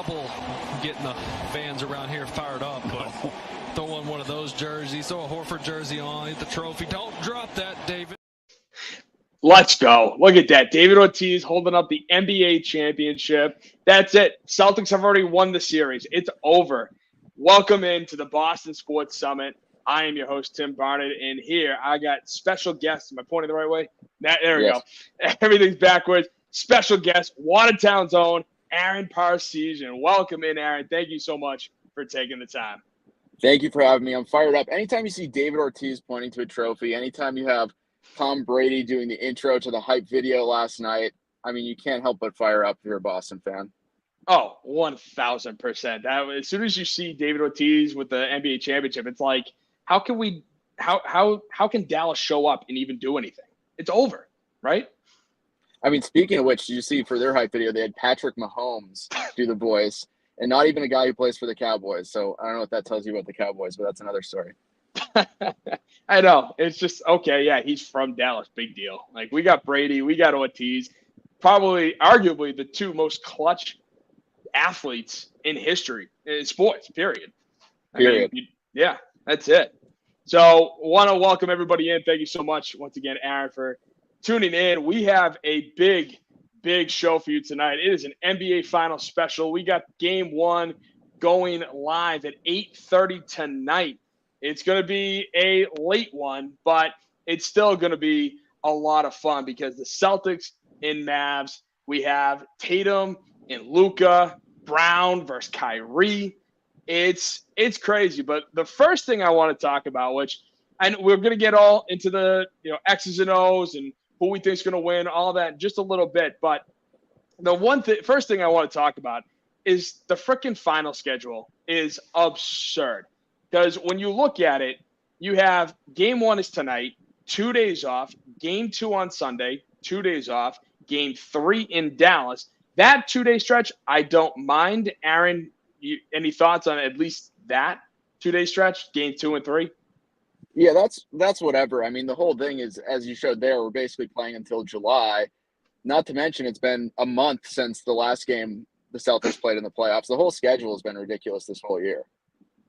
trouble getting the fans around here fired up, but throw on one of those jerseys, throw a Horford jersey on, hit the trophy. Don't drop that, David. Let's go. Look at that. David Ortiz holding up the NBA championship. That's it. Celtics have already won the series. It's over. Welcome into the Boston Sports Summit. I am your host, Tim Barnett, and here I got special guests. Am I pointing the right way? There we go. Everything's backwards. Special guest, Watertown's own, Aaron Parseghian. Welcome in, Aaron. Thank you so much for taking the time. Thank you for having me. I'm fired up. Anytime you see David Ortiz pointing to a trophy, anytime you have Tom Brady doing the intro to the hype video last night, I mean, you can't help but fire up if you're a Boston fan. Oh, 1,000%. As soon as you see David Ortiz with the NBA championship, it's like, how can Dallas show up and even do anything? It's over, right? I mean, speaking of which, did you see for their hype video, they had Patrick Mahomes do the voice, and not even a guy who plays for the Cowboys. So I don't know what that tells you about the Cowboys, but that's another story. I know. It's just, okay, yeah, he's from Dallas. Big deal. Like, we got Brady, we got Ortiz, probably, arguably, the two most clutch athletes in history, in sports, period. I mean, yeah, that's it. So, want to welcome everybody in. Thank you so much, once again, Aaron, for tuning in. We have a big show for you tonight. It is an NBA Finals special. We got Game 1 going live at 8:30 tonight. It's going to be a late one, but it's still going to be a lot of fun because the Celtics and Mavs, we have Tatum and Luka, Brown versus Kyrie. It's crazy. But the first thing I want to talk about, and we're going to get all into the X's and O's and who we think is going to win, all that in just a little bit. But the first thing I want to talk about is the freaking final schedule is absurd. Because when you look at it, you have Game 1 is tonight, 2 days off. Game 2 on Sunday, 2 days off. Game 3 in Dallas. That 2-day stretch, I don't mind. Aaron, any thoughts on at least that 2-day stretch, Game 2 and 3? Yeah, that's whatever. I mean, the whole thing is, as you showed there, we're basically playing until July. Not to mention it's been a month since the last game the Celtics played in the playoffs. The whole schedule has been ridiculous this whole year.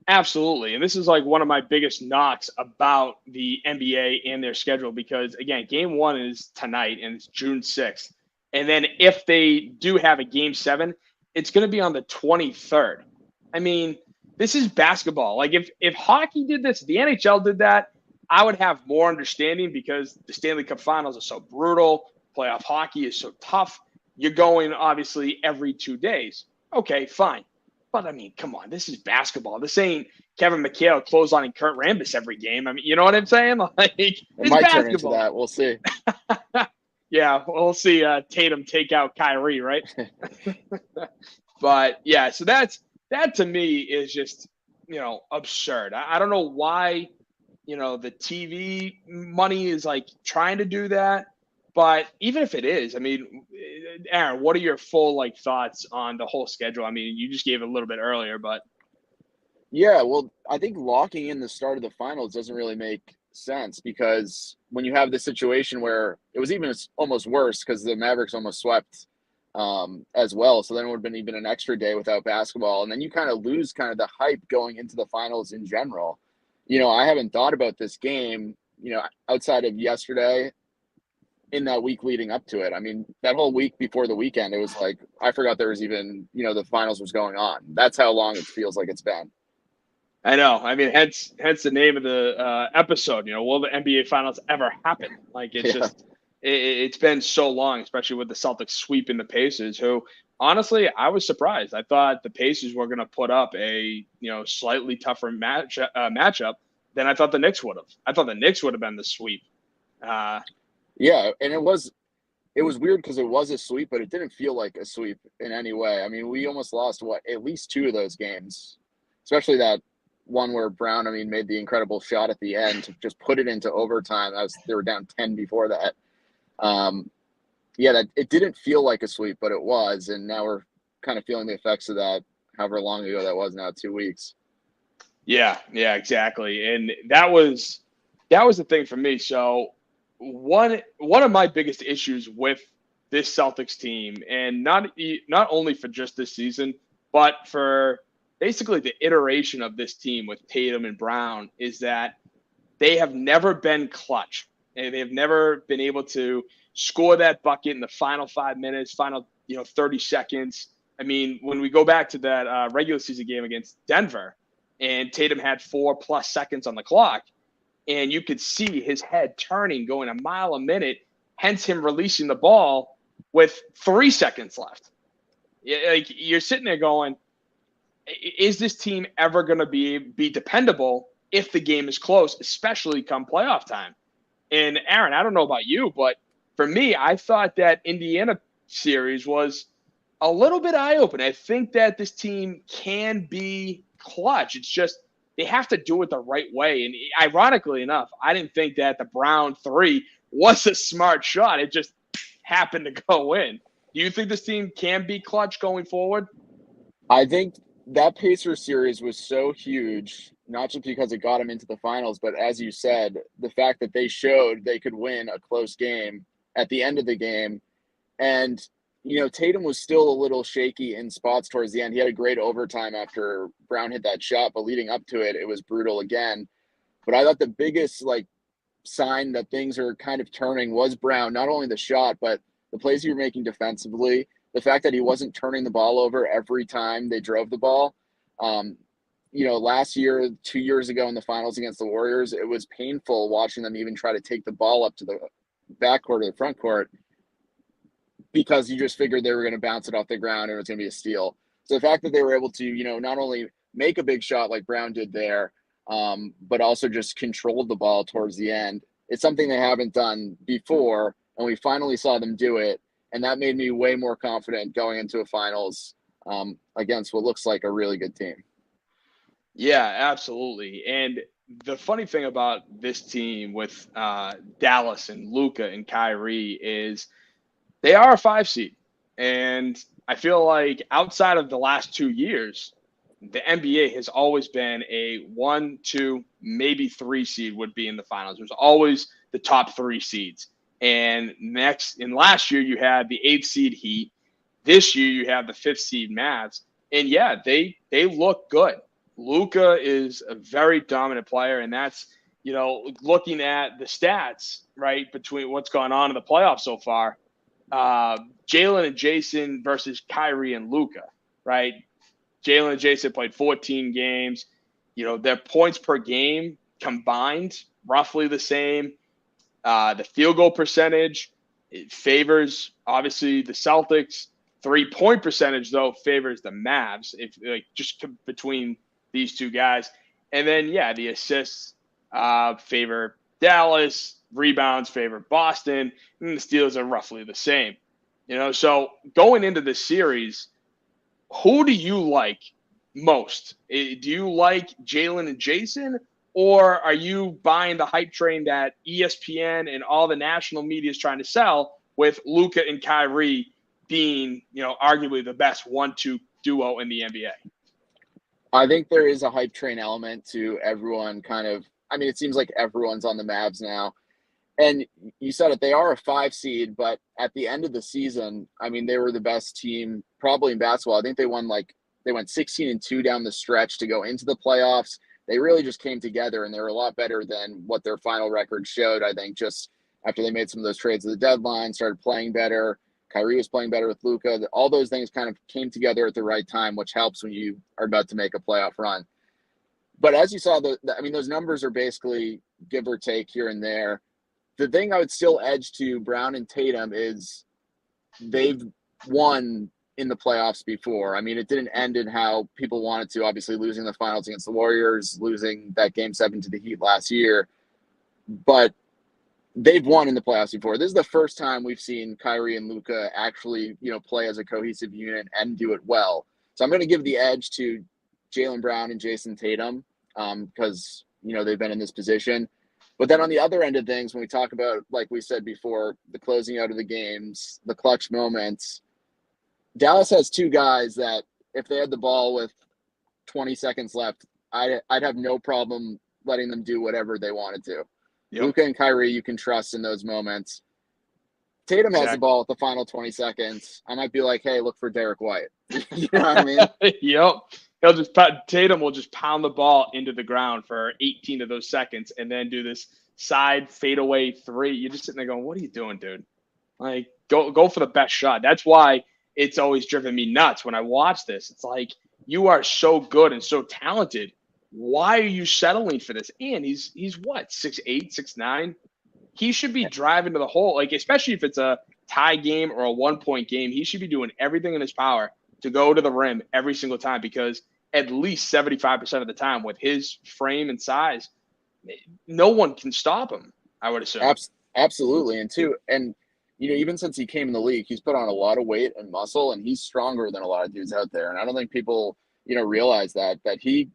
Absolutely. And this is like one of my biggest knocks about the NBA and their schedule because, again, Game 1 is tonight and it's June 6th. And then if they do have a Game 7, it's going to be on the 23rd. I mean, this is basketball. Like, if hockey did this, the NHL did that, I would have more understanding because the Stanley Cup Finals are so brutal. Playoff hockey is so tough. You're going, obviously, every 2 days. Okay, fine. But, I mean, come on, this is basketball. This ain't Kevin McHale clotheslining Kurt Rambis every game. I mean, you know what I'm saying? Like, it might turn into that. We'll see. Yeah, we'll see Tatum take out Kyrie, right? But, yeah, so that to me is just, absurd. I don't know why, the TV money is, like, trying to do that. But even if it is, I mean, Aaron, what are your full thoughts on the whole schedule? I mean, you just gave it a little bit earlier, but yeah, well, I think locking in the start of the finals doesn't really make sense because when you have this situation where it was even almost worse because the Mavericks almost swept as well, so then it would have been even an extra day without basketball, and then you kind of lose kind of the hype going into the finals in general. I haven't thought about this game, outside of yesterday. In that week leading up to it. I mean, that whole week before the weekend, it was like, I forgot there was even, the finals was going on. That's how long it feels like it's been. I know. I mean, hence the name of the episode, will the NBA finals ever happen? Like, it's been so long, especially with the Celtics sweeping the Pacers, who honestly, I was surprised. I thought the Pacers were going to put up a, slightly tougher matchup than I thought the Knicks would have. I thought the Knicks would have been the sweep. Yeah, and it was weird because it was a sweep, but it didn't feel like a sweep in any way. I mean, we almost lost, at least 2 of those games, especially that one where Brown, made the incredible shot at the end to just put it into overtime. They were down 10 before that. It didn't feel like a sweep, but it was, and now we're kind of feeling the effects of that, however long ago that was now, 2 weeks. Yeah, exactly. And that was the thing for me. So, one of my biggest issues with this Celtics team, and not only for just this season, But for basically the iteration of this team with Tatum and Brown is that they have never been clutch. And they have never been able to score that bucket in the final 5 minutes, final 30 seconds. I mean, when we go back to that regular season game against Denver, and Tatum had 4+ seconds on the clock, and you could see his head turning, going a mile a minute, hence him releasing the ball with 3 seconds left. Like, you're sitting there going, is this team ever going to be dependable if the game is close, especially come playoff time? And Aaron, I don't know about you, but for me, I thought that Indiana series was a little bit eye-opening. I think that this team can be clutch. It's just they have to do it the right way. And ironically enough, I didn't think that the Brown 3 was a smart shot. It just happened to go in. Do you think this team can be clutch going forward? I think that Pacers series was so huge, not just because it got them into the finals, but as you said, the fact that they showed they could win a close game at the end of the game. And, Tatum was still a little shaky in spots towards the end. He had a great overtime after Brown hit that shot, but leading up to it, it was brutal again. But I thought the biggest, sign that things are kind of turning was Brown, not only the shot, but the plays he was making defensively. The fact that he wasn't turning the ball over every time they drove the ball. Last year, 2 years ago in the finals against the Warriors, it was painful watching them even try to take the ball up to the backcourt or the front court because you just figured they were going to bounce it off the ground and it was going to be a steal. So the fact that they were able to, not only make a big shot like Brown did there, but also just controlled the ball towards the end, it's something they haven't done before, and we finally saw them do it. And that made me way more confident going into a finals against what looks like a really good team. Yeah, absolutely. And the funny thing about this team with Dallas and Luka and Kyrie is they are a 5 seed. And I feel like outside of the last 2 years, the NBA has always been a 1, 2, maybe 3 seed would be in the finals. There's always the top 3 seeds. And last year you had the 8th seed Heat. This year you have the 5th seed Mavs. And yeah, they look good. Luka is a very dominant player, and that's, looking at the stats, right, between what's gone on in the playoffs so far, Jaylen and Jayson versus Kyrie and Luka, right? Jaylen and Jayson played 14 games. Their points per game combined, roughly the same. The field goal percentage, it favors, obviously, the Celtics. 3-point percentage, though, favors the Mavs, just between these two guys. And then, the assists favor Dallas, rebounds favor Boston, and the steals are roughly the same. So going into this series, who do you like most? Do you like Jaylen and Jayson, or are you buying the hype train that ESPN and all the national media is trying to sell with Luka and Kyrie being, arguably the best 1-2 duo in the NBA? I think there is a hype train element to everyone it seems like everyone's on the Mavs now. And you said it, they are a 5 seed, but at the end of the season, they were the best team probably in basketball. I think they went 16-2 down the stretch to go into the playoffs. They really just came together, and they were a lot better than what their final record showed, I think, just after they made some of those trades at the deadline, started playing better. Kyrie was playing better with Luka. All those things kind of came together at the right time, which helps when you are about to make a playoff run. But as you saw, those numbers are basically give or take here and there. The thing I would still edge to Brown and Tatum is they've won in the playoffs before. It didn't end in how people wanted to, obviously losing the finals against the Warriors, losing that Game 7 to the Heat last year. But they've won in the playoffs before. This is the first time we've seen Kyrie and Luka actually, play as a cohesive unit and do it well. So I'm going to give the edge to Jaylen Brown and Jayson Tatum because, they've been in this position. But then on the other end of things, when we talk about, like we said before, the closing out of the games, the clutch moments, Dallas has 2 guys that if they had the ball with 20 seconds left, I'd have no problem letting them do whatever they wanted to. Yep. Luka and Kyrie, you can trust in those moments. Tatum has the ball at the final 20 seconds. I might be like, hey, look for Derek White. You know what I mean? Yep. Tatum will just pound the ball into the ground for 18 of those seconds and then do this side fadeaway three. You're just sitting there going, what are you doing, dude? Like, go for the best shot. That's why it's always driven me nuts when I watch this. It's like, you are so good and so talented. Why are you settling for this? And he's what, 6'8", 6'9"? He should be driving to the hole, like, especially if it's a tie game or a 1-point game. He should be doing everything in his power to go to the rim every single time, because at least 75% of the time with his frame and size, no one can stop him, I would assume. Absolutely. And even since he came in the league, he's put on a lot of weight and muscle, and he's stronger than a lot of dudes out there. And I don't think people, realize that he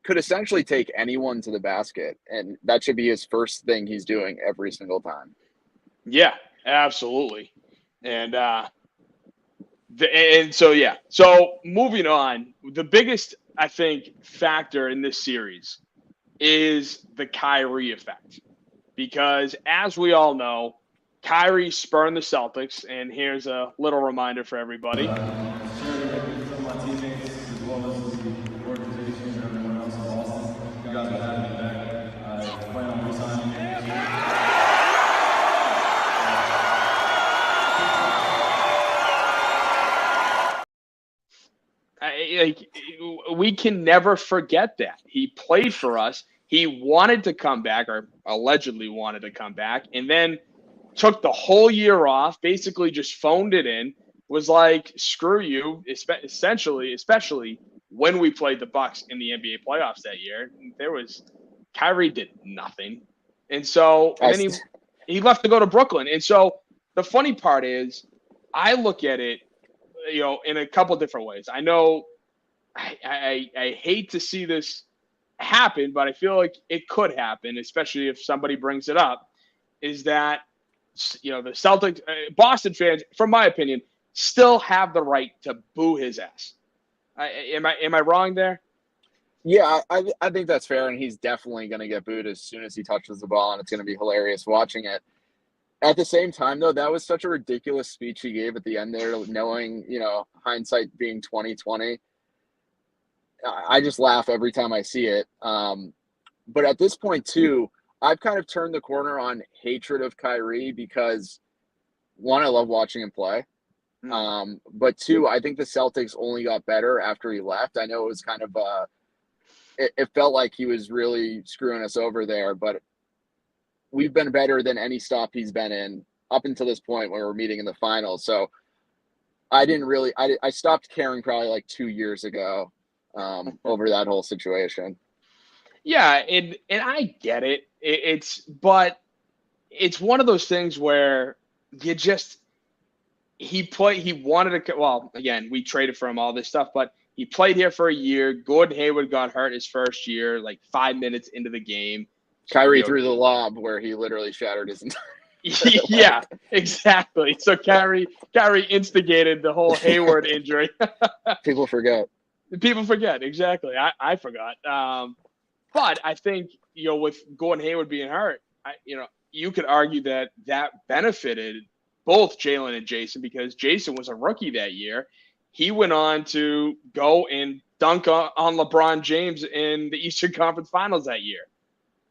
could essentially take anyone to the basket, and that should be his first thing he's doing every single time. Yeah, absolutely. And so moving on, the biggest, I think, factor in this series is the Kyrie effect, because as we all know, Kyrie spurned the Celtics, and here's a little reminder for everybody. We can never forget that. He played for us. He wanted to come back, or allegedly wanted to come back, and then took the whole year off, basically just phoned it in, was like, screw you, essentially, especially when we played the Bucks in the NBA playoffs that year. Kyrie did nothing. And then he left to go to Brooklyn. And so the funny part is, I look at it, in a couple different ways. I know I hate to see this happen, but I feel like it could happen, especially if somebody brings it up, is that, the Celtics, Boston fans, from my opinion, still have the right to boo his ass. Am I wrong there? Yeah, I think that's fair, and he's definitely going to get booed as soon as he touches the ball, and it's going to be hilarious watching it. At the same time, though, that was such a ridiculous speech he gave at the end there, knowing, hindsight being 2020. I just laugh every time I see it. But at this point, too, I've kind of turned the corner on hatred of Kyrie because, one, I love watching him play. But two, I think the Celtics only got better after he left. I know it was kind of it felt like he was really screwing us over there, but we've been better than any stop he's been in up until this point when we're meeting in the finals. So I stopped caring probably like 2 years ago over that whole situation. Yeah, and I get it. But it's one of those things where he wanted to, well, again, we traded for him, all this stuff, but he played here for a year. Gordon Hayward got hurt his first year, like 5 minutes into the game. Kyrie threw the lob where he literally shattered his entire Yeah, exactly. So Kyrie instigated the whole Hayward injury. People forget. Exactly. I forgot. But I think, with Gordon Hayward being hurt, you could argue that benefited both Jaylen and Jayson, because Jayson was a rookie that year. He went on to go and dunk on LeBron James in the Eastern Conference Finals that year.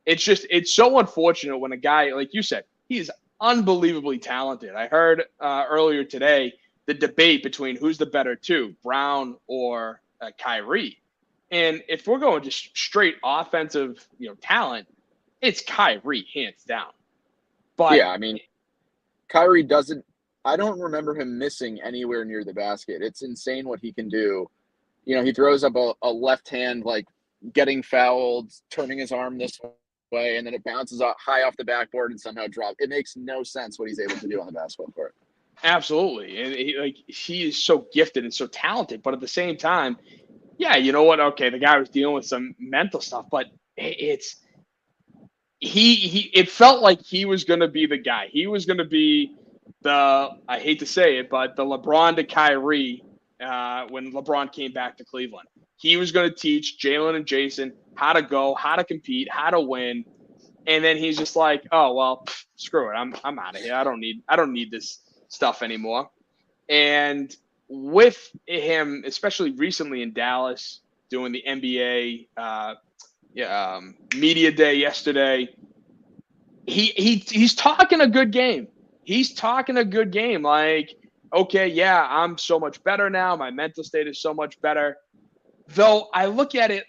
It's so unfortunate when a guy, like you said, he is unbelievably talented. I heard earlier today the debate between who's the better two, Brown or Kyrie. And if we're going just straight offensive, talent, it's Kyrie hands down. But yeah, I mean, Kyrie I don't remember him missing anywhere near the basket. It's insane what he can do. He throws up a left hand, like getting fouled, turning his arm this way, and then it bounces high off the backboard and somehow drops. It makes no sense what he's able to do on the basketball court. Absolutely. And he is so gifted and so talented, but at the same time, yeah, you know what? Okay, the guy was dealing with some mental stuff, but it felt like he was going to be the guy. He was going to be I hate to say it, but the LeBron to Kyrie when LeBron came back to Cleveland. He was going to teach Jaylen and Jayson how to go, how to compete, how to win. And then he's just like, oh, well, screw it. I'm out of here. I don't need this stuff anymore. And with him, especially recently in Dallas, doing the NBA media day yesterday, he's talking a good game. He's talking a good game. Like, okay, yeah, I'm so much better now. My mental state is so much better. Though I look at it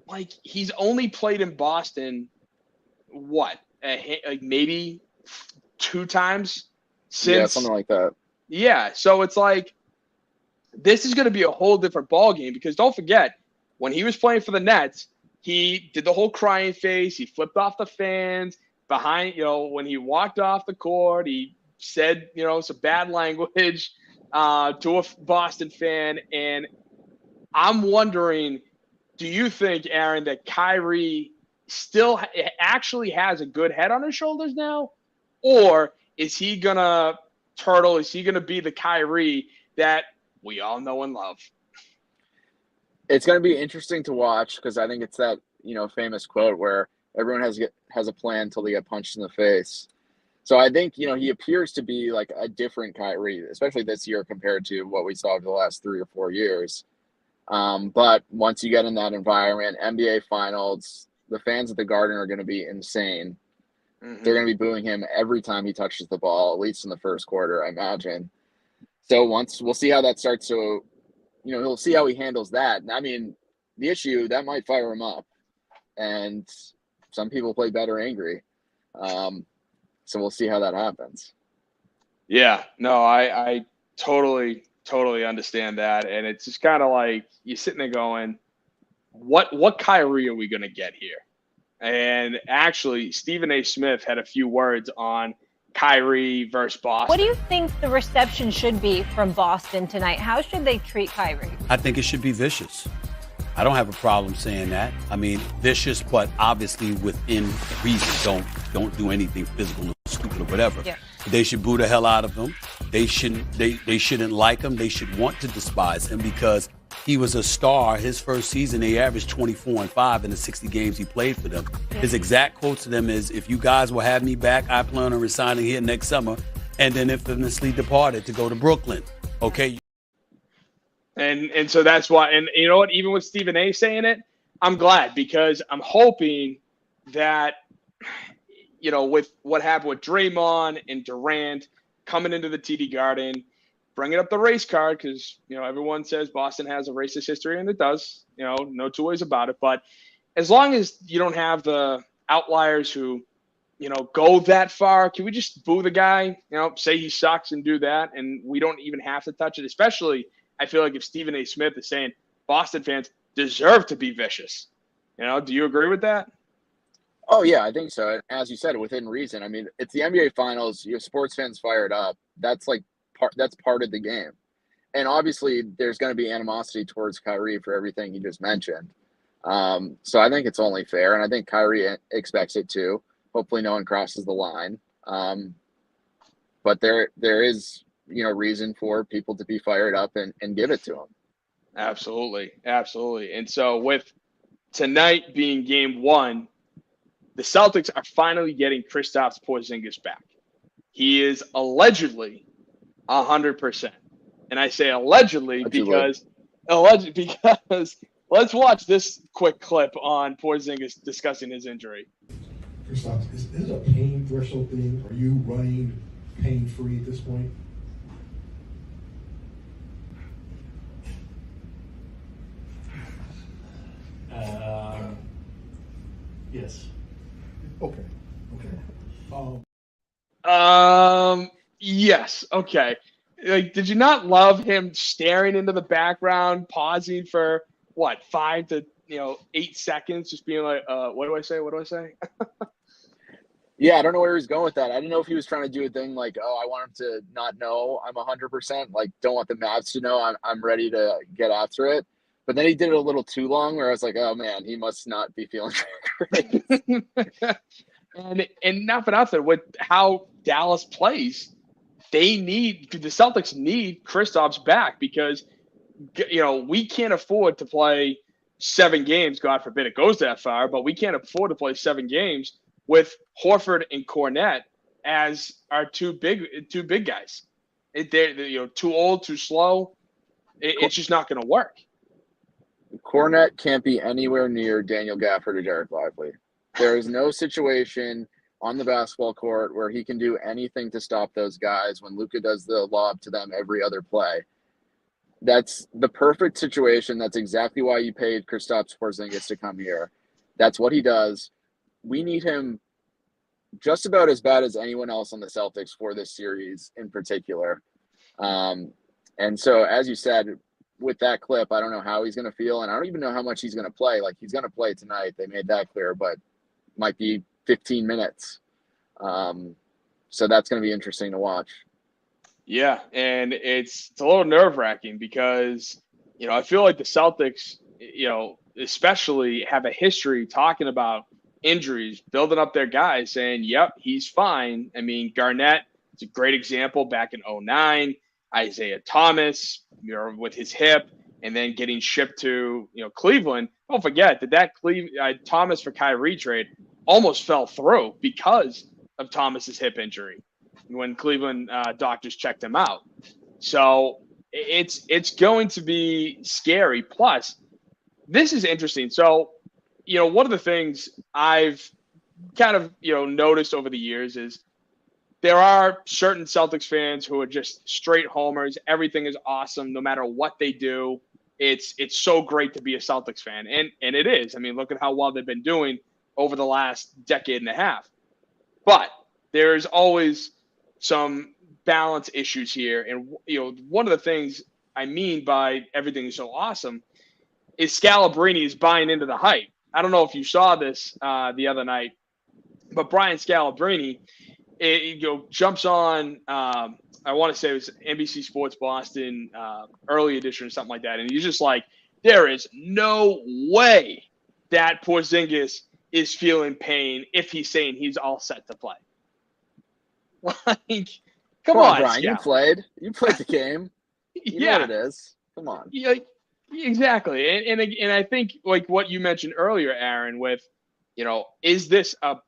like he's only played in Boston, what, like maybe 2 times since. Yeah, something like that. Yeah, so it's like this is going to be a whole different ball game because don't forget, when he was playing for the Nets, he did the whole crying face. He flipped off the fans behind, when he walked off the court. He said, some bad language to a Boston fan. And I'm wondering, do you think, Aaron, that Kyrie still actually has a good head on his shoulders now? Or is he going to turtle? Is he going to be the Kyrie that we all know and love? It's going to be interesting to watch because I think it's that, famous quote where everyone has a plan until they get punched in the face. So I think, he appears to be like a different Kyrie, especially this year compared to what we saw over the last 3 or 4 years. But once you get in that environment, NBA Finals, the fans at the Garden are going to be insane. Mm-hmm. They're going to be booing him every time he touches the ball, at least in the first quarter, I imagine. So we'll see how that starts to, he'll see how he handles that. I mean, the issue, that might fire him up. And some people play better angry. So we'll see how that happens. Yeah, no, I totally understand that. And it's just kind of like you're sitting there going, what Kyrie are we going to get here? And actually, Stephen A. Smith had a few words on Kyrie versus Boston. What do you think the reception should be from Boston tonight? How should they treat Kyrie? I think it should be vicious. I don't have a problem saying that. I mean, vicious, but obviously within reason. Don't do anything physical or stupid or whatever. Yeah. They should boo the hell out of him. They shouldn't like him. They should want to despise him because he was a star. His first season, they averaged 24-5 in the 60 games he played for them. Yeah. His exact quote to them is, "If you guys will have me back, I plan on resigning here next summer," and then infamously departed to go to Brooklyn. Okay. And so that's why, and you know what, even with Stephen A saying it, I'm glad because I'm hoping that, with what happened with Draymond and Durant coming into the TD Garden, bringing up the race card because, everyone says Boston has a racist history, and it does, no two ways about it. But as long as you don't have the outliers who, go that far, can we just boo the guy, say he sucks and do that, and we don't even have to touch it, especially – I feel like if Stephen A. Smith is saying Boston fans deserve to be vicious, do you agree with that? Oh, yeah, I think so. As you said, within reason. I mean, it's the NBA Finals. You have sports fans fired up. That's that's part of the game. And obviously, there's going to be animosity towards Kyrie for everything you just mentioned. So I think it's only fair, and I think Kyrie expects it too. Hopefully, no one crosses the line. But there is reason for people to be fired up and give it to them. Absolutely. And so with tonight being game 1, the Celtics are finally getting Kristaps Porzingis back. He is allegedly 100%. And I say allegedly because let's watch this quick clip on Porzingis discussing his injury. Kristaps, is it a pain threshold thing? Are you running pain-free at this point? Yes. Okay. Yes. Okay. Like, did you not love him staring into the background, pausing for 5 to 8 seconds, just being like, what do I say? Yeah, I don't know where he's going with that. I didn't know if he was trying to do a thing like, I want him to not know I'm 100%. Like, don't want the Mavs to know I'm ready to get after it. But then he did it a little too long where I was like, oh, man, he must not be feeling great. And not for nothing, with how Dallas plays, the Celtics need Kristaps back because, we can't afford to play 7 games. God forbid it goes that far, but we can't afford to play 7 games with Horford and Cornette as our two big guys. They're too old, too slow. It's just not going to work. Cornette can't be anywhere near Daniel Gafford or Derek Lively. There is no situation on the basketball court where he can do anything to stop those guys when Luka does the lob to them every other play. That's the perfect situation. That's exactly why you paid Kristaps Porzingis to come here. That's what he does. We need him just about as bad as anyone else on the Celtics for this series in particular. And so, as you said, with that clip, I don't know how he's going to feel, and I don't even know how much he's going to play. Like, he's going to play tonight. They made that clear, but might be 15 minutes. So that's going to be interesting to watch. Yeah, and it's a little nerve-wracking because, I feel like the Celtics, especially have a history talking about injuries, building up their guys, saying, yep, he's fine. I mean, Garnett is a great example back in 2009. Isaiah Thomas, with his hip, and then getting shipped to, Cleveland. Don't forget that Thomas for Kyrie trade almost fell through because of Thomas's hip injury when Cleveland doctors checked him out. So it's going to be scary. Plus, this is interesting. So, one of the things I've kind of, noticed over the years is there are certain Celtics fans who are just straight homers. Everything is awesome no matter what they do. It's so great to be a Celtics fan. And it is. I mean, look at how well they've been doing over the last decade and a half. But there's always some balance issues here. And, one of the things I mean by everything is so awesome is Scalabrine is buying into the hype. I don't know if you saw this the other night, but Brian Scalabrine, jumps on, I want to say it was NBC Sports Boston early edition or something like that. And he's just like, there is no way that Porzingis is feeling pain if he's saying he's all set to play. Like, come on, Brian, Scal. You played the game. You know what it is. Come on. Yeah, exactly. And I think like what you mentioned earlier, Aaron, with, is this a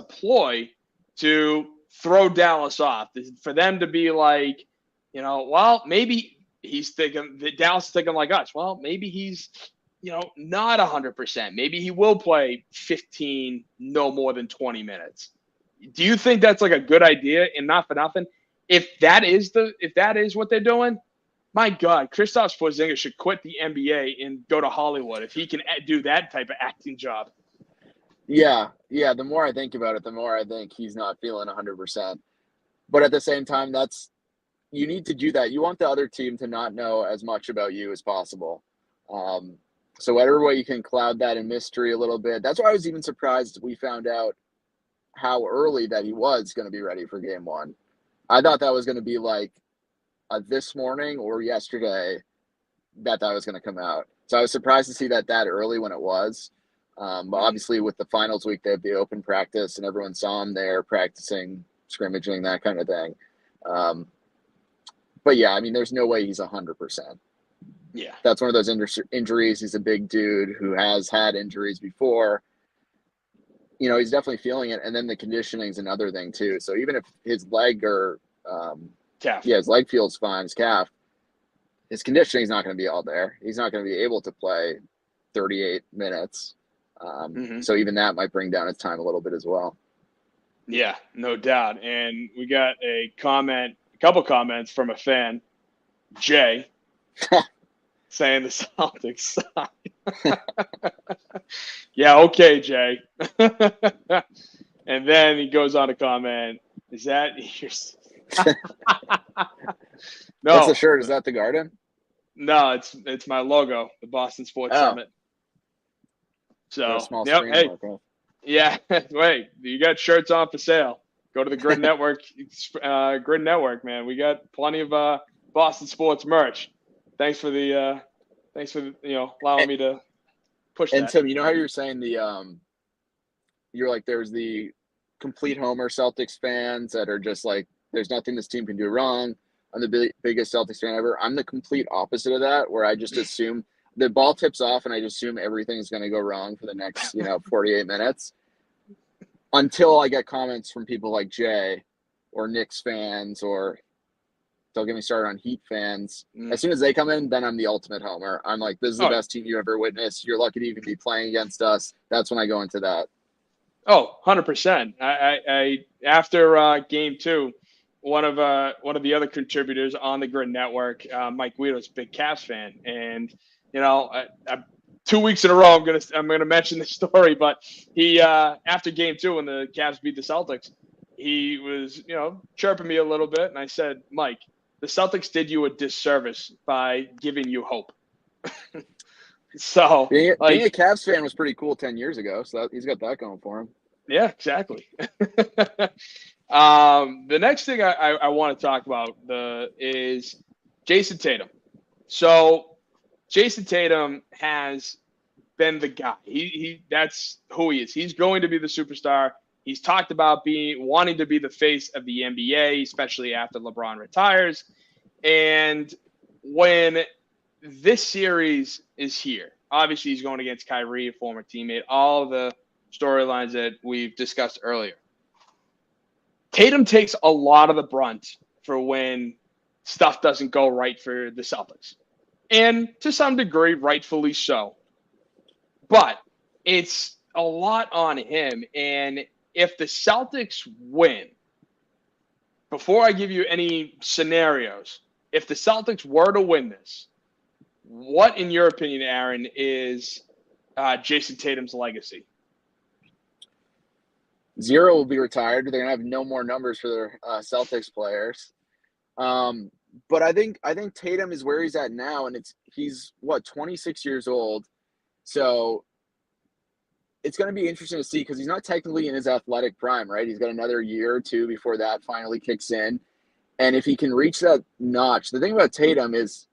ploy to throw Dallas off, for them to be like, well, maybe he's thinking that Dallas is thinking like us. Well, maybe he's, not 100%. Maybe he will play 15, no more than 20 minutes. Do you think that's like a good idea? And not for nothing, if that is what they're doing, my God, Kristaps Porzingis should quit the NBA and go to Hollywood if he can do that type of acting job. Yeah. The more I think about it, the more I think he's not feeling 100%. But at the same time, you need to do that. You want the other team to not know as much about you as possible. So whatever way you can cloud that in mystery a little bit. That's why I was even surprised we found out how early that he was going to be ready for game one. I thought that was going to be like this morning or yesterday that was going to come out. So I was surprised to see that early when it was. But obviously with the finals week, they have the open practice and everyone saw him there practicing, scrimmaging, that kind of thing. But yeah, I mean, there's no way he's 100%. Yeah. That's one of those injuries. He's a big dude who has had injuries before. He's definitely feeling it. And then the conditioning is another thing too. So even if his leg or calf. Yeah, his leg feels fine, his calf, his conditioning is not going to be all there. He's not going to be able to play 38 minutes. So even that might bring down his time a little bit as well. Yeah, no doubt. And we got a couple comments from a fan, Jay, saying the Celtics suck. Yeah, okay, Jay. And then he goes on to comment, is that your... No. What's the shirt? Is that the Garden? No, it's my logo, the Boston Sports Summit. So, yep, hey, yeah, wait, you got shirts on for sale. Go to the Grid Network, man. We got plenty of Boston sports merch. Thanks for allowing me to push that. And Tim, how you're saying you're like, there's the complete homer Celtics fans that are just like, there's nothing this team can do wrong. I'm the biggest Celtics fan ever. I'm the complete opposite of that, where I just assume the ball tips off and I just assume everything's going to go wrong for the next, 48 minutes until I get comments from people like Jay or Knicks fans or Don't get me started on Heat fans. As soon as they come in, then I'm the ultimate homer. I'm like, this is the best team you ever witnessed. You're lucky to even be playing against us. That's when I go into that. Oh, 100%. I after game 2, one of the other contributors on the Grid Network, Mike Guido's a big Cavs fan, and I 2 weeks in a row I'm gonna mention this story, but he after game 2 when the Cavs beat the Celtics, he was chirping me a little bit, and I said, Mike, the Celtics did you a disservice by giving you hope. So being a Cavs fan was pretty cool 10 years ago, so he's got that going for him. Yeah, exactly. The next thing I want to talk about is Jayson Tatum. So Jayson Tatum has been the guy. He that's who he is. He's going to be the superstar. He's talked about wanting to be the face of the NBA, especially after LeBron retires. And when this series is here, obviously he's going against Kyrie, a former teammate, all the storylines that we've discussed earlier. Tatum takes a lot of the brunt for when stuff doesn't go right for the Celtics. And to some degree, rightfully so. But it's a lot on him. And if the Celtics win, before I give you any scenarios, if the Celtics were to win this, what, in your opinion, Aaron, is Jayson Tatum's legacy? 0 will be retired. They're gonna have no more numbers for their Celtics players. But I think Tatum is where he's at now, and he's 26 years old, so it's going to be interesting to see because he's not technically in his athletic prime, right? He's got another year or two before that finally kicks in, and if he can reach that notch, the thing about Tatum is,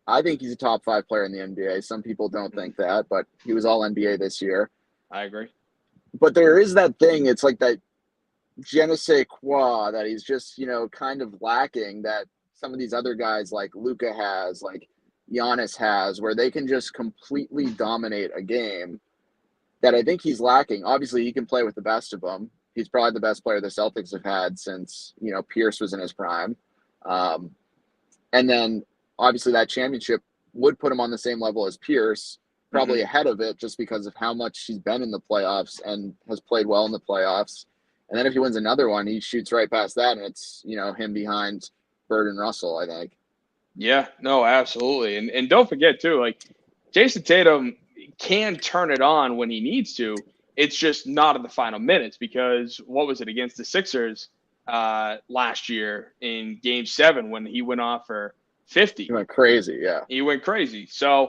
I think he's a top 5 player in the NBA. Some people don't think that, but he was all NBA this year. I agree. But there is that thing. It's like that je ne sais quoi that he's just, kind of lacking that some of these other guys like Luka has, like Giannis has, where they can just completely dominate a game that I think he's lacking. Obviously, he can play with the best of them. He's probably the best player the Celtics have had since, Pierce was in his prime. And then, obviously, that championship would put him on the same level as Pierce, probably ahead of it just because of how much he's been in the playoffs and has played well in the playoffs. And then if he wins another one, he shoots right past that, and it's, him behind Bird and Russell, I think. Yeah, no, absolutely. And don't forget, too, like, Jayson Tatum can turn it on when he needs to. It's just not in the final minutes because what was it against the Sixers last year in Game 7 when he went off for 50? He went crazy, yeah. He went crazy. So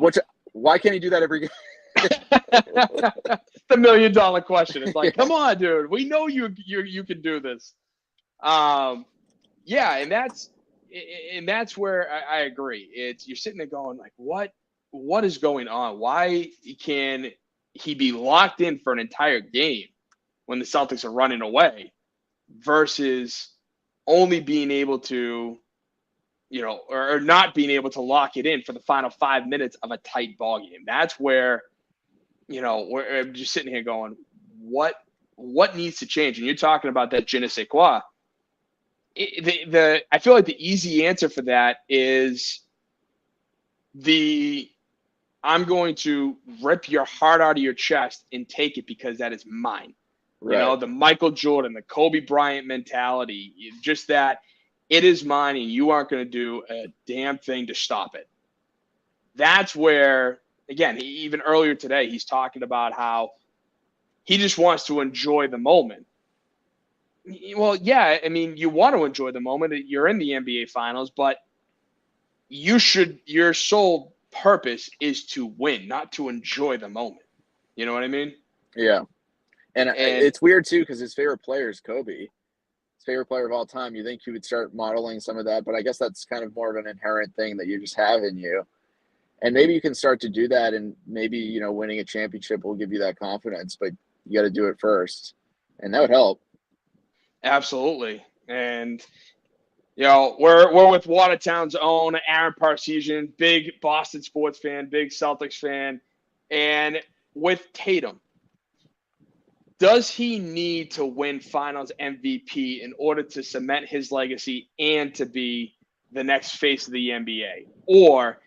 why can't he do that every game? The $1 million question. It's like, come on, dude. We know you can do this. Yeah, and that's where I agree. You're sitting there going like, what is going on? Why can he be locked in for an entire game when the Celtics are running away versus only being able to, or not being able to lock it in for the final 5 minutes of a tight ball game? That's where, where I'm just sitting here going, what needs to change? And you're talking about that je ne sais quoi. I feel like the easy answer for that is I'm going to rip your heart out of your chest and take it because that is mine. Right. The Michael Jordan, the Kobe Bryant mentality, just that it is mine and you aren't going to do a damn thing to stop it. That's where, again, even earlier today, he's talking about how he just wants to enjoy the moment. Well, yeah, I mean, you want to enjoy the moment. You're in the NBA Finals, but your sole purpose is to win, not to enjoy the moment. You know what I mean? Yeah. And it's weird, too, because his favorite player is Kobe. His favorite player of all time. You think he would start modeling some of that, but I guess that's kind of more of an inherent thing that you just have in you. And maybe you can start to do that, and maybe, winning a championship will give you that confidence, but you got to do it first. And that would help. Absolutely. And, we're with Watertown's own Aaron Parseghian, big Boston sports fan, big Celtics fan. And with Tatum, does he need to win Finals MVP in order to cement his legacy and to be the next face of the NBA? Or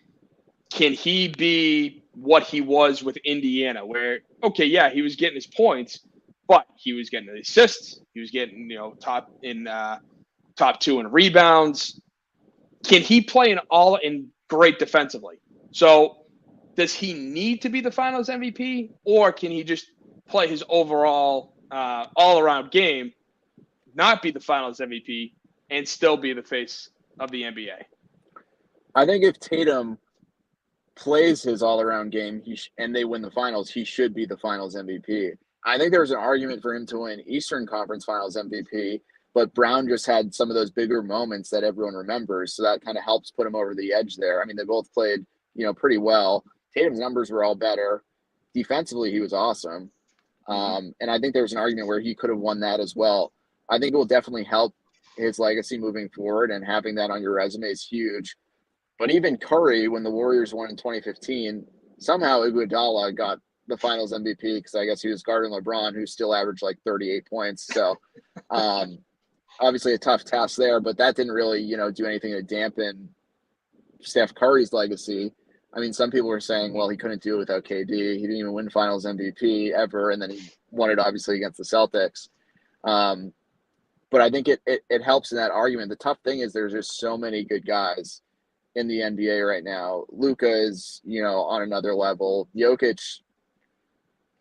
can he be what he was with Indiana, where, okay, yeah, he was getting his points, but he was getting the assists. He was getting, top 2 in rebounds. Can he play in great defensively? So does he need to be the Finals MVP, or can he just play his overall all-around game, not be the Finals MVP, and still be the face of the NBA? I think if Tatum plays his all-around game and they win the Finals, he should be the Finals MVP. I think there's an argument for him to win Eastern Conference Finals MVP, but Brown just had some of those bigger moments that everyone remembers, so that kind of helps put him over the edge there. I mean, they both played, pretty well. Tatum's numbers were all better. Defensively, he was awesome. And I think there's an argument where he could have won that as well. I think it will definitely help his legacy moving forward, and having that on your resume is huge. But even Curry, when the Warriors won in 2015, somehow Iguodala got the Finals MVP because I guess he was guarding LeBron, who still averaged like 38 points. So obviously a tough task there, but that didn't really, do anything to dampen Steph Curry's legacy. I mean, some people were saying, well, he couldn't do it without KD. He didn't even win Finals MVP ever, and then he won it obviously against the Celtics. But I think it helps in that argument. The tough thing is there's just so many good guys in the NBA right now. Luka is, on another level. Jokic,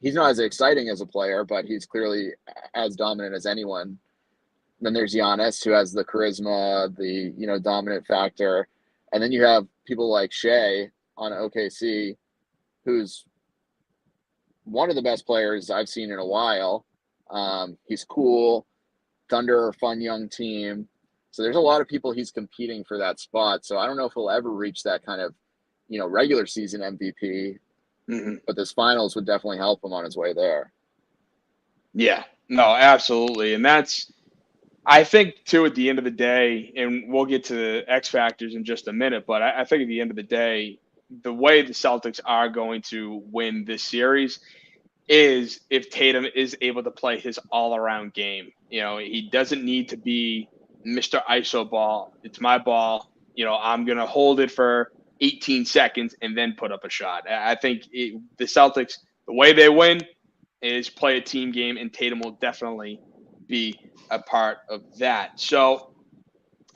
he's not as exciting as a player, but he's clearly as dominant as anyone. Then there's Giannis, who has the charisma, the, dominant factor. And then you have people like Shea on OKC, who's one of the best players I've seen in a while. He's cool. Thunder, fun young team. So there's a lot of people he's competing for that spot. So I don't know if he'll ever reach that kind of, regular season MVP. Mm-hmm. But this Finals would definitely help him on his way there. Yeah, no, absolutely. And that's, I think, too, at the end of the day, and we'll get to the X factors in just a minute, but I think at the end of the day, the way the Celtics are going to win this series is if Tatum is able to play his all-around game. He doesn't need to be Mr. ISO ball. It's my ball. I'm going to hold it for 18 seconds and then put up a shot. I think the Celtics, the way they win is play a team game, and Tatum will definitely be a part of that. So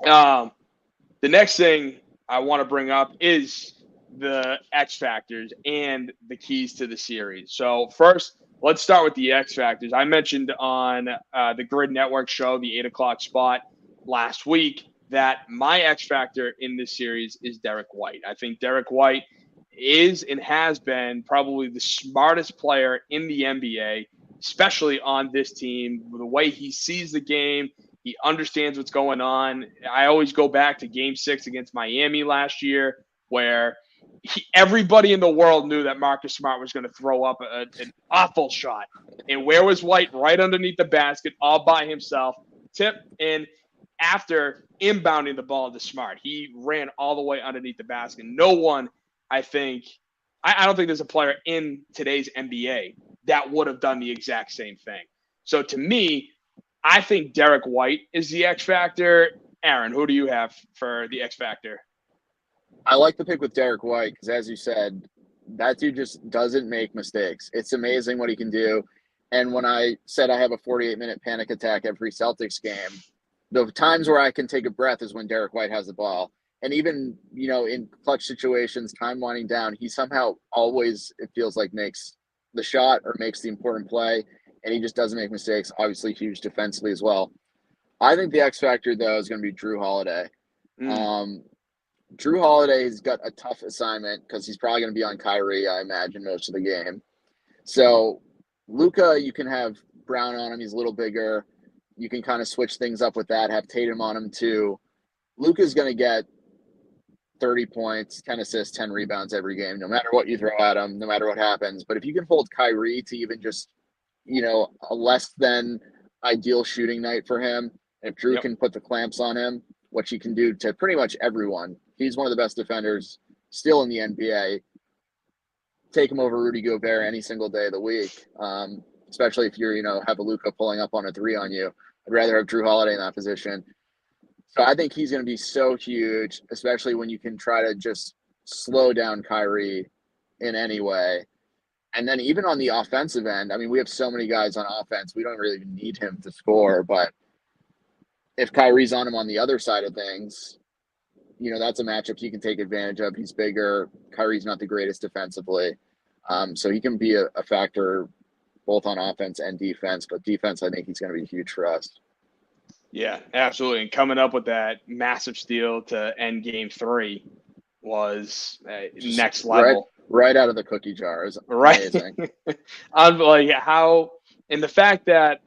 the next thing I want to bring up is the X factors and the keys to the series. So first, let's start with the X factors. I mentioned on the Grid Network show, the 8 o'clock spot last week, that my X factor in this series is Derek White. I think Derek White is and has been probably the smartest player in the NBA, especially on this team. The way he sees the game, he understands what's going on. I always go back to Game 6 against Miami last year, where everybody in the world knew that Marcus Smart was going to throw up an awful shot. And where was White? Right underneath the basket, all by himself. Tip, and after inbounding the ball to Smart, he ran all the way underneath the basket. No one, I don't think there's a player in today's NBA that would have done the exact same thing. So to me, I think Derek White is the X factor. Aaron, who do you have for the X factor? I like the pick with Derek White because, as you said, that dude just doesn't make mistakes. It's amazing what he can do. And when I said I have a 48-minute panic attack every Celtics game, the times where I can take a breath is when Derek White has the ball. And even, in clutch situations, time winding down, he somehow always, it feels like, makes the shot or makes the important play. And he just doesn't make mistakes. Obviously huge defensively as well. I think the X factor, though, is going to be Drew Holiday. Drew Holiday has got a tough assignment because he's probably going to be on Kyrie, I imagine, most of the game. So Luka, you can have Brown on him. He's a little bigger. You can kind of switch things up with that, have Tatum on him too. Luka's going to get 30 points, 10 assists, 10 rebounds every game, no matter what you throw at him, no matter what happens. But if you can hold Kyrie to even just, a less than ideal shooting night for him, and if Drew can put the clamps on him, which he can do to pretty much everyone, he's one of the best defenders still in the NBA. Take him over Rudy Gobert any single day of the week, especially if you're, have a Luka pulling up on a 3 on you. I'd rather have Drew Holiday in that position. So I think he's going to be so huge, especially when you can try to just slow down Kyrie in any way. And then even on the offensive end, I mean, we have so many guys on offense. We don't really even need him to score. But if Kyrie's on him on the other side of things, that's a matchup he can take advantage of. He's bigger. Kyrie's not the greatest defensively. So he can be a factor both on offense and defense. But defense, I think he's going to be huge for us. Yeah, absolutely. And coming up with that massive steal to end game 3 was next level. Right out of the cookie jar. Is amazing. Like how, and the fact that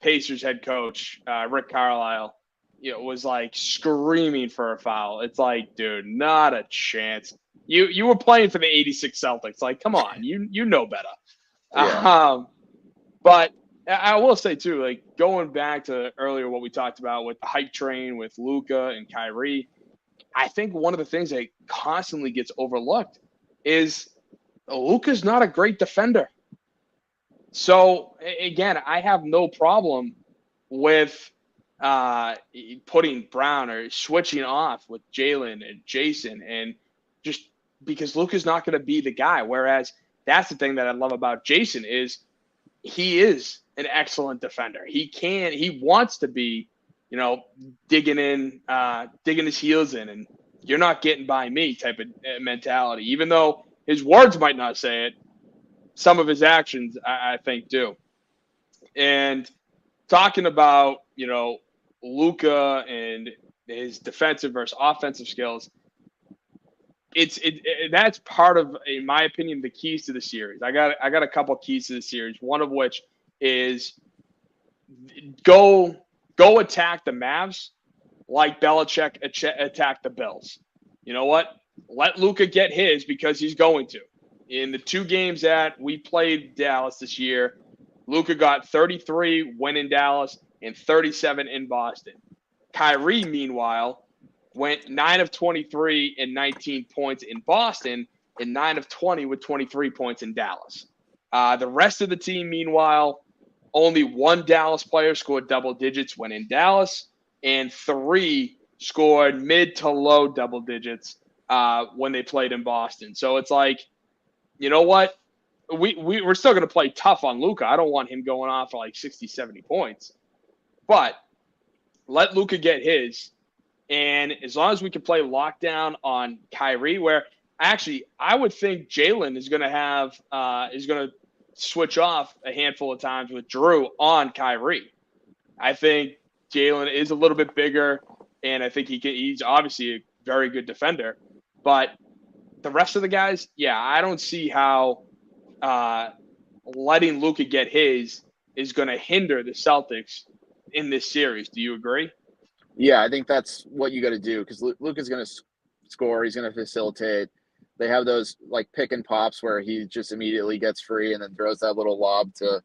Pacers head coach Rick Carlisle, was like screaming for a foul. It's like, dude, not a chance. You were playing for the '86 Celtics. Like, come on, you know better. Yeah. But I will say too, like going back to earlier what we talked about with the hype train with Luka and Kyrie, I think one of the things that constantly gets overlooked is Luka's not a great defender. So again, I have no problem with putting Brown or switching off with Jaylen and Jayson, and just because Luka's not going to be the guy. Whereas that's the thing that I love about Jayson is he is an excellent defender. He wants to be, digging his heels in, and you're not getting by me type of mentality. Even though his words might not say it, some of his actions, I think, do. And talking about, Luka and his defensive versus offensive skills, that's part of, in my opinion, the keys to the series. I got a couple of keys to the series. One of which is go attack the Mavs like Belichick attacked the Bills. You know what? Let Luka get his because he's going to. In the 2 games that we played Dallas this year, Luka got 33 when in Dallas and 37 in Boston. Kyrie, meanwhile, went 9 of 23 and 19 points in Boston and 9 of 20 with 23 points in Dallas. The rest of the team, meanwhile, only 1 Dallas player scored double digits when in Dallas, and 3 scored mid to low double digits when they played in Boston. So it's like, you know what? We're still going to play tough on Luka. I don't want him going off for like 60, 70 points. But let Luka get his. And as long as we can play lockdown on Kyrie, where actually I would think Jaylen is going to switch off a handful of times with Drew on Kyrie. I think Jaylen is a little bit bigger, and I think he's obviously a very good defender. But the rest of the guys, I don't see how letting Luka get his is going to hinder the Celtics in this series. Do you agree? Yeah, I think that's what you got to do because Luka's going to score. He's going to facilitate. They have those like pick and pops where he just immediately gets free and then throws that little lob to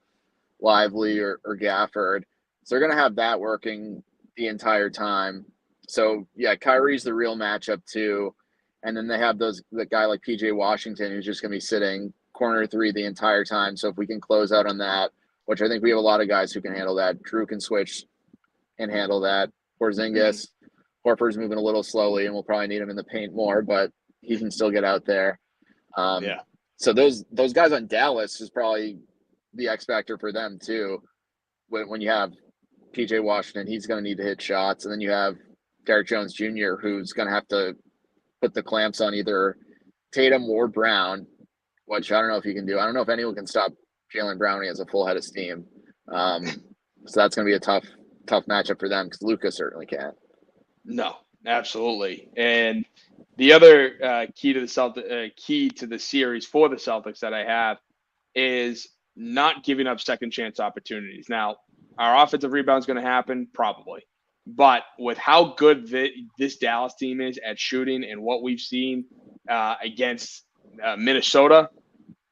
Lively or Gafford. So they're going to have that working the entire time. So, Kyrie's the real matchup too. And then they have the guy like PJ Washington who's just going to be sitting corner 3 the entire time. So if we can close out on that, which I think we have a lot of guys who can handle that. Drew can switch and handle that. Porzingis, Horford's moving a little slowly, and we'll probably need him in the paint more, but he can still get out there. So those guys on Dallas is probably the X factor for them too. When you have PJ Washington, he's going to need to hit shots, and then you have Derrick Jones Jr., who's going to have to put the clamps on either Tatum or Brown, which I don't know if he can do. I don't know if anyone can stop Jaylen Brown when he has a full head of steam. So that's going to be a tough matchup for them because Luka certainly can't. No, absolutely. And the other key to the series for the Celtics that I have is not giving up second chance opportunities. Now, our offensive rebound is going to happen probably, but with how good this Dallas team is at shooting and what we've seen against Minnesota,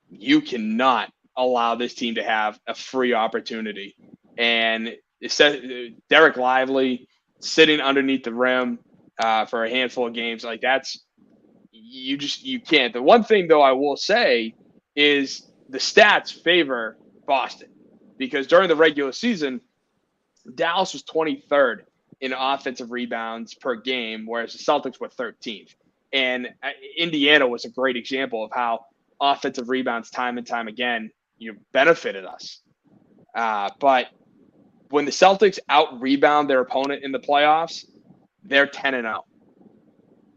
you cannot allow this team to have a free opportunity. And Derek Lively sitting underneath the rim for a handful of games, like you can't. The one thing though I will say is the stats favor Boston because during the regular season, Dallas was 23rd in offensive rebounds per game, whereas the Celtics were 13th. And Indiana was a great example of how offensive rebounds time and time again, benefited us. But when the Celtics out-rebound their opponent in the playoffs, they're 10-0.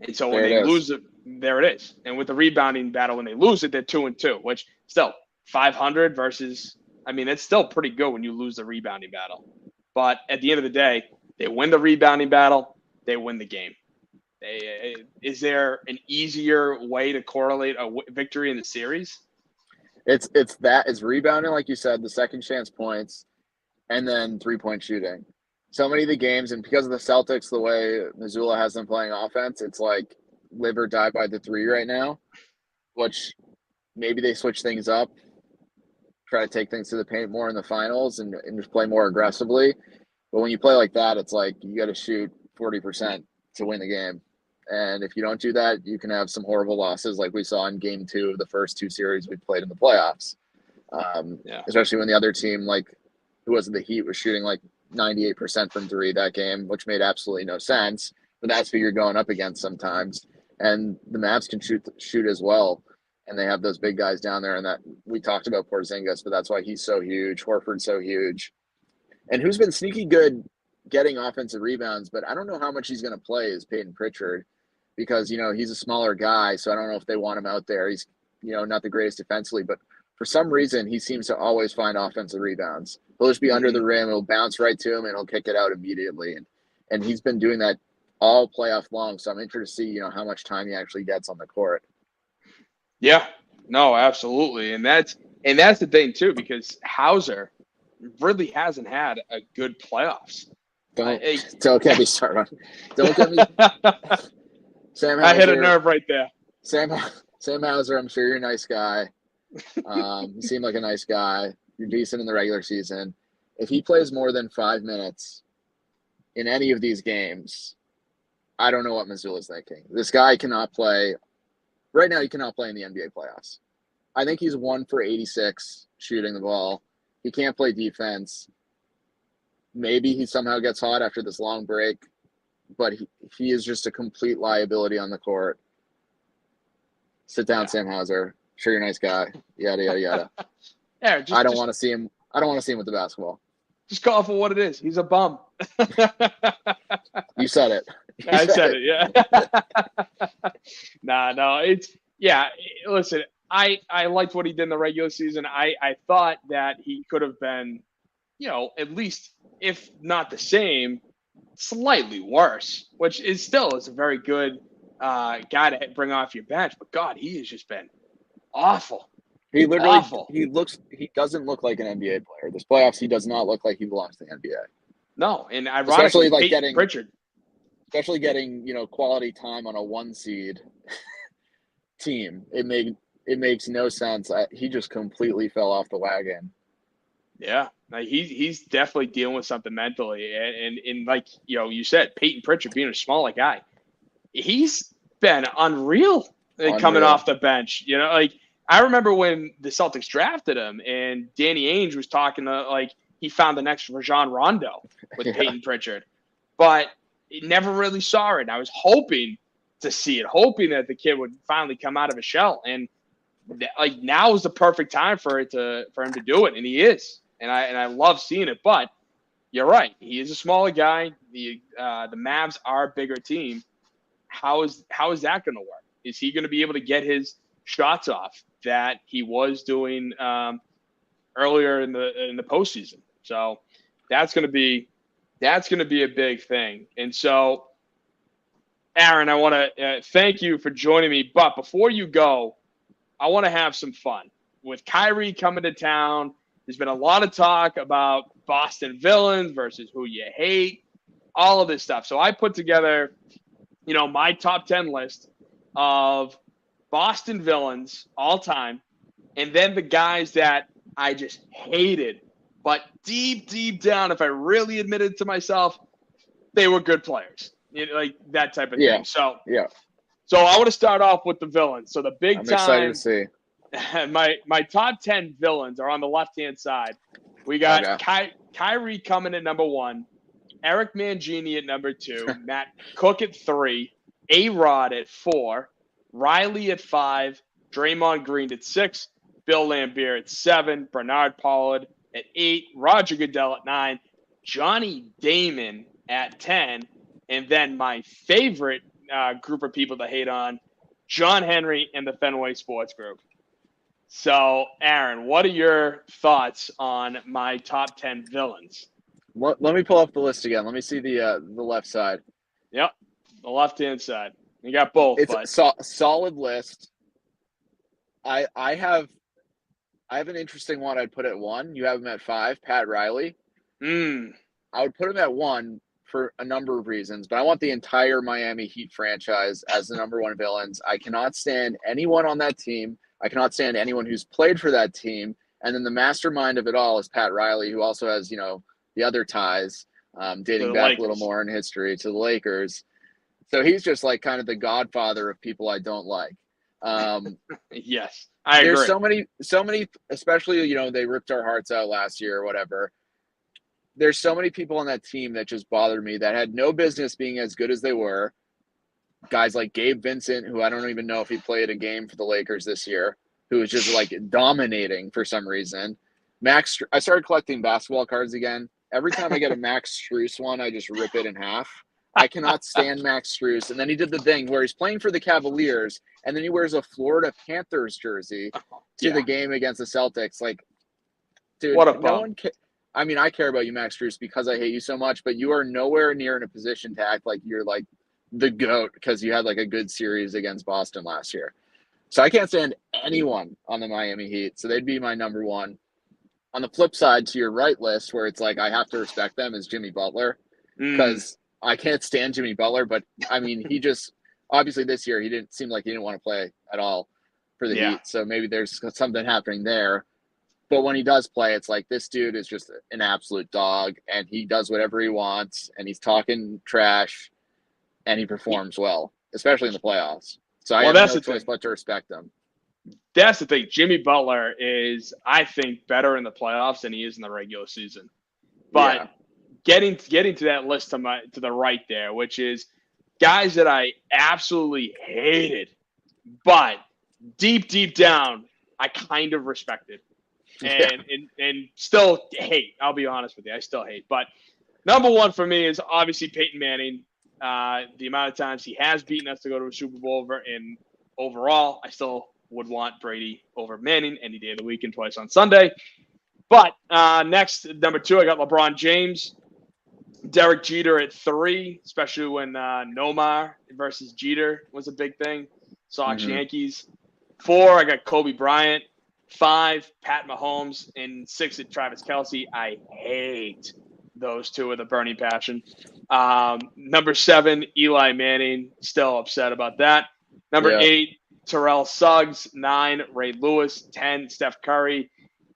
And so when they lose it, there it is. And with the rebounding battle, when they lose it, they're 2-2, which still 500 versus, it's still pretty good when you lose the rebounding battle. But at the end of the day, they win the rebounding battle, they win the game. Is there an easier way to correlate a victory in the series? It's rebounding, like you said, the second chance points, and then 3-point shooting. So many of the games, and because of the Celtics, the way Missoula has them playing offense, it's like live or die by the three right now, which maybe they switch things up, try to take things to the paint more in the finals and just play more aggressively. But when you play like that, it's like you got to shoot 40% to win the game. And if you don't do that, you can have some horrible losses like we saw in game 2 of the first 2 series we played in the playoffs. Especially when the other team, like who was it, the Heat, was shooting like 98% from 3 that game, which made absolutely no sense. But that's who you're going up against sometimes. And the Mavs can shoot as well. And they have those big guys down there. And that we talked about Porzingis, but that's why he's so huge. Horford's so huge. And who's been sneaky good getting offensive rebounds, but I don't know how much he's going to play is Peyton Pritchard, because, he's a smaller guy. So I don't know if they want him out there. He's, not the greatest defensively, but for some reason, he seems to always find offensive rebounds. He'll just be under the rim. It'll bounce right to him and he'll kick it out immediately. And he's been doing that all playoff long. So I'm interested to see, how much time he actually gets on the court. Yeah, no, absolutely. And that's the thing too, because Hauser really hasn't had a good playoffs. Don't get me started. Don't get me. Sam Hauser, I hit a nerve right there. Sam Hauser, I'm sure you're a nice guy. You seem like a nice guy. You're decent in the regular season. If he plays more than 5 minutes in any of these games, I don't know what Missoula's thinking. This guy cannot play. Right now, he cannot play in the NBA playoffs. I think he's 1 for 86 shooting the ball. He can't play defense. Maybe he somehow gets hot after this long break, but he is just a complete liability on the court. Sit down, Sam Hauser. Sure, you're a nice guy. Yada yada yada. Yeah, I don't want to see him. I don't want to see him with the basketball. Just call it for what it is. He's a bum. You said it. I said it. Yeah. No. Listen, I liked what he did in the regular season. I thought that he could have been, at least, if not the same, slightly worse, which is still a very good guy to bring off your bench. But God, he has just been awful. He literally, awful. he doesn't look like an NBA player. This playoffs, he does not look like he belongs to the NBA. No, and ironically, especially getting quality time on a 1 seed team. It makes no sense. He just completely fell off the wagon. Yeah, he's definitely dealing with something mentally, and like you said, Peyton Pritchard being a smaller guy, he's been unreal. Coming off the bench. I remember when the Celtics drafted him, and Danny Ainge was talking to he found the next Rajon Rondo with Peyton Pritchard, but he never really saw it. And I was hoping to see it, hoping that the kid would finally come out of his shell, and now is the perfect time for him to do it, and he is. And I love seeing it, but you're right. He is a smaller guy. The Mavs are a bigger team. How is that going to work? Is he going to be able to get his shots off that he was doing earlier in the postseason? So that's going to be a big thing. And so, Aaron, I want to thank you for joining me. But before you go, I want to have some fun with Kyrie coming to town. There's been a lot of talk about Boston villains versus who you hate, all of this stuff. So I put together, my top 10 list of Boston villains all time, and then the guys that I just hated. But deep down, if I really admitted to myself, they were good players, that type of thing. So I want to start off with the villains. So the big I'm time. excited to see. My top 10 villains are on the left-hand side. We got Kyrie coming in number 1. Eric Mangini at number 2, Matt Cook at 3, A-Rod at 4, Riley at 5, Draymond Green at 6, Bill Laimbeer at 7, Bernard Pollard at 8, Roger Goodell at 9, Johnny Damon at 10, and then my favorite group of people to hate on, John Henry and the Fenway Sports Group. So, Aaron, what are your thoughts on my top 10 villains? Let me pull up the list again. Let me see the left side. Yep, the left-hand side. You got both. It's but... a solid list. I have an interesting one I'd put at 1. You have him at 5, Pat Riley. I would put him at 1 for a number of reasons, but I want the entire Miami Heat franchise as the number 1 villains. I cannot stand anyone on that team. I cannot stand anyone who's played for that team. And then the mastermind of it all is Pat Riley, who also has, the other ties dating back a little more in history to the Lakers. So he's just like kind of the godfather of people I don't like. Yes, I agree. There's so many, especially, they ripped our hearts out last year or whatever. There's so many people on that team that just bothered me that had no business being as good as they were. Guys like Gabe Vincent, who I don't even know if he played a game for the Lakers this year, who was just like dominating for some reason. I started collecting basketball cards again. Every time I get a Max Strus one, I just rip it in half. I cannot stand Max Strus. And then he did the thing where he's playing for the Cavaliers, and then he wears a Florida Panthers jersey to the game against the Celtics. Like, dude, what a bum. I care about you, Max Strus, because I hate you so much, but you are nowhere near in a position to act like you're like the GOAT because you had like a good series against Boston last year. So I can't stand anyone on the Miami Heat. So they'd be my number 1. On the flip side to your right list, where it's like I have to respect them, is Jimmy Butler, because I can't stand Jimmy Butler. But I mean, he just obviously this year he didn't want to play at all for the Heat. So maybe there's something happening there. But when he does play, it's like this dude is just an absolute dog, and he does whatever he wants, and he's talking trash, and he performs well, especially in the playoffs. So I have no choice but to respect him. That's the thing. Jimmy Butler is, I think, better in the playoffs than he is in the regular season. But getting to that list to the right there, which is guys that I absolutely hated, but deep down, I kind of respected. And still hate. I'll be honest with you. I still hate. But number 1 for me is obviously Peyton Manning. The amount of times he has beaten us to go to a Super Bowl and overall, I still would want Brady over Manning any day of the week and twice on Sunday. But next, number 2, I got LeBron James. Derek Jeter at 3, especially when Nomar versus Jeter was a big thing. Sox, Yankees. 4, I got Kobe Bryant. 5, Pat Mahomes. And 6 at Travis Kelce. I hate those two with a burning passion. Number 7, Eli Manning. Still upset about that. Number 8, Terrell Suggs. 9, Ray Lewis. 10, Steph Curry.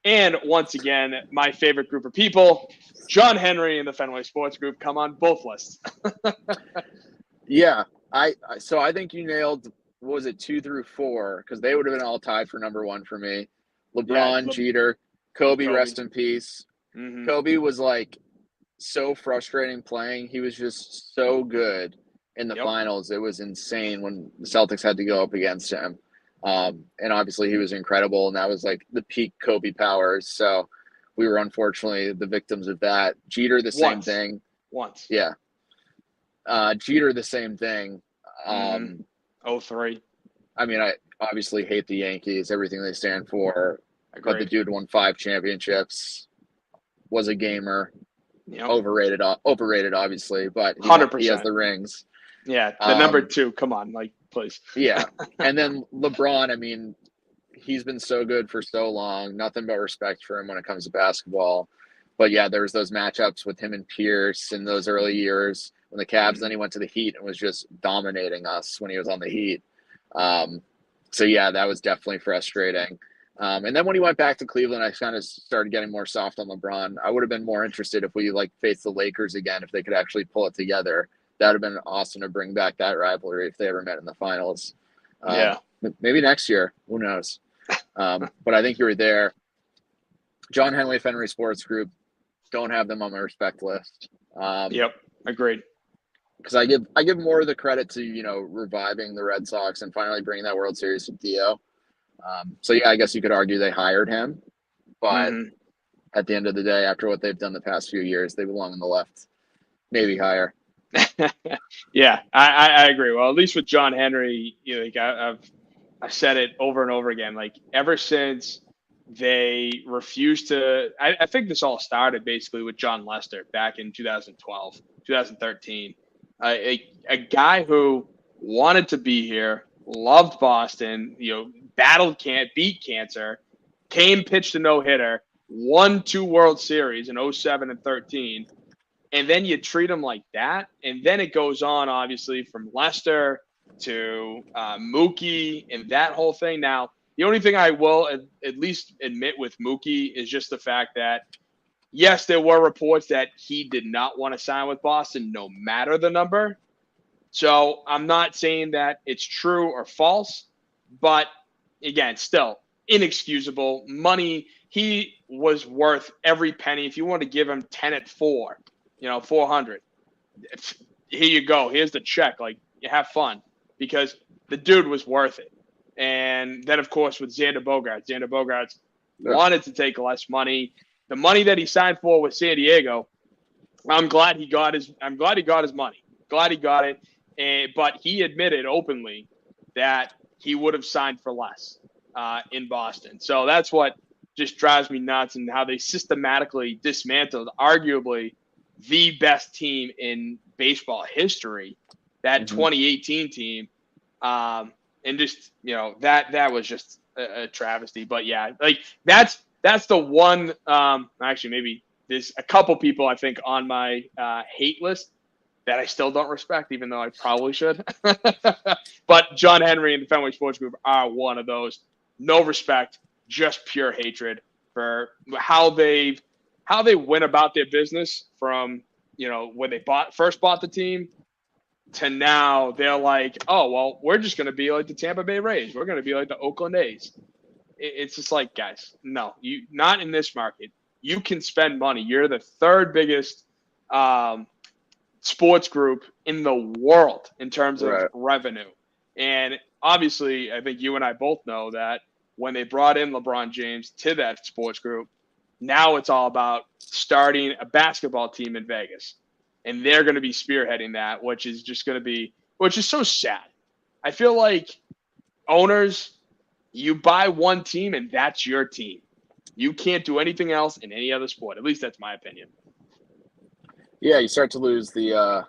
And once again, my favorite group of people, John Henry and the Fenway Sports Group, come on both lists. So I think you nailed, what was it, 2 through 4, because they would have been all tied for number 1 for me. LeBron, Jeter, Kobe, rest in peace. Kobe was like so frustrating playing. He was just so good in the finals. It was insane when the Celtics had to go up against him. And obviously he was incredible, and that was like the peak Kobe powers. So we were unfortunately the victims of that. Jeter, the same thing. Yeah. Jeter, the same thing. 03. I mean, I obviously hate the Yankees, everything they stand for. But the dude won 5 championships, was a gamer. Overrated, obviously, but 100%. He has the rings. Yeah, the number 2. Come on, like, please. Yeah, and then LeBron. I mean, he's been so good for so long. Nothing but respect for him when it comes to basketball. But yeah, there was those matchups with him and Pierce in those early years when the Cavs. Then he went to the Heat and was just dominating us when he was on the Heat. So yeah, that was definitely frustrating. And then when he went back to Cleveland, I kind of started getting more soft on LeBron. I would have been more interested if we faced the Lakers again, if they could actually pull it together. That would have been awesome to bring back that rivalry if they ever met in the finals. Maybe next year. Who knows? But I think you were there. John Henley, Fenway Sports Group. Don't have them on my respect list. Yep, agreed. Because I give more of the credit to reviving the Red Sox and finally bringing that World Series to Dio. So yeah, I guess you could argue they hired him, but at the end of the day, after what they've done the past few years, they belong on the left, maybe higher. Yeah, I agree. Well, at least with John Henry, I've said it over and over again. Like ever since they refused to, I think this all started basically with John Lester back in 2012, 2013. A guy who wanted to be here, loved Boston, beat cancer, pitched a no-hitter, won 2 World Series in 07 and 13, and then you treat him like that, and then it goes on, obviously, from Lester to Mookie and that whole thing. Now, the only thing I will at least admit with Mookie is just the fact that, yes, there were reports that he did not want to sign with Boston no matter the number. So I'm not saying that it's true or false, but again, still inexcusable. Money, he was worth every penny. If you want to give him 10 at 4, 400, here you go. Here's the check. Like, you have fun, because the dude was worth it. And then, of course, with Xander Bogaerts wanted to take less money. The money that he signed for with San Diego, I'm glad he got his money. Glad he got it. But he admitted openly that he would have signed for less in Boston. So that's what just drives me nuts, and how they systematically dismantled arguably the best team in baseball history, that 2018 team. And just, that was just a travesty. But yeah, like that's the one, actually maybe there's a couple people I think on my hate list that I still don't respect, even though I probably should. But John Henry and the Fenway Sports Group are one of those. No respect, just pure hatred for how they went about their business from, when they first bought the team to now. They're like, oh, well, we're just going to be like the Tampa Bay Rays. We're going to be like the Oakland A's. It's just like, guys, no, you not in this market. You can spend money. You're the third biggest sports group in the world in terms of revenue. And obviously, I think you and I both know that when they brought in LeBron James to that sports group, now it's all about starting a basketball team in Vegas. And they're going to be spearheading that, which is so sad. I feel like owners, you buy one team and that's your team. You can't do anything else in any other sport. At least that's my opinion. Yeah, you start to lose the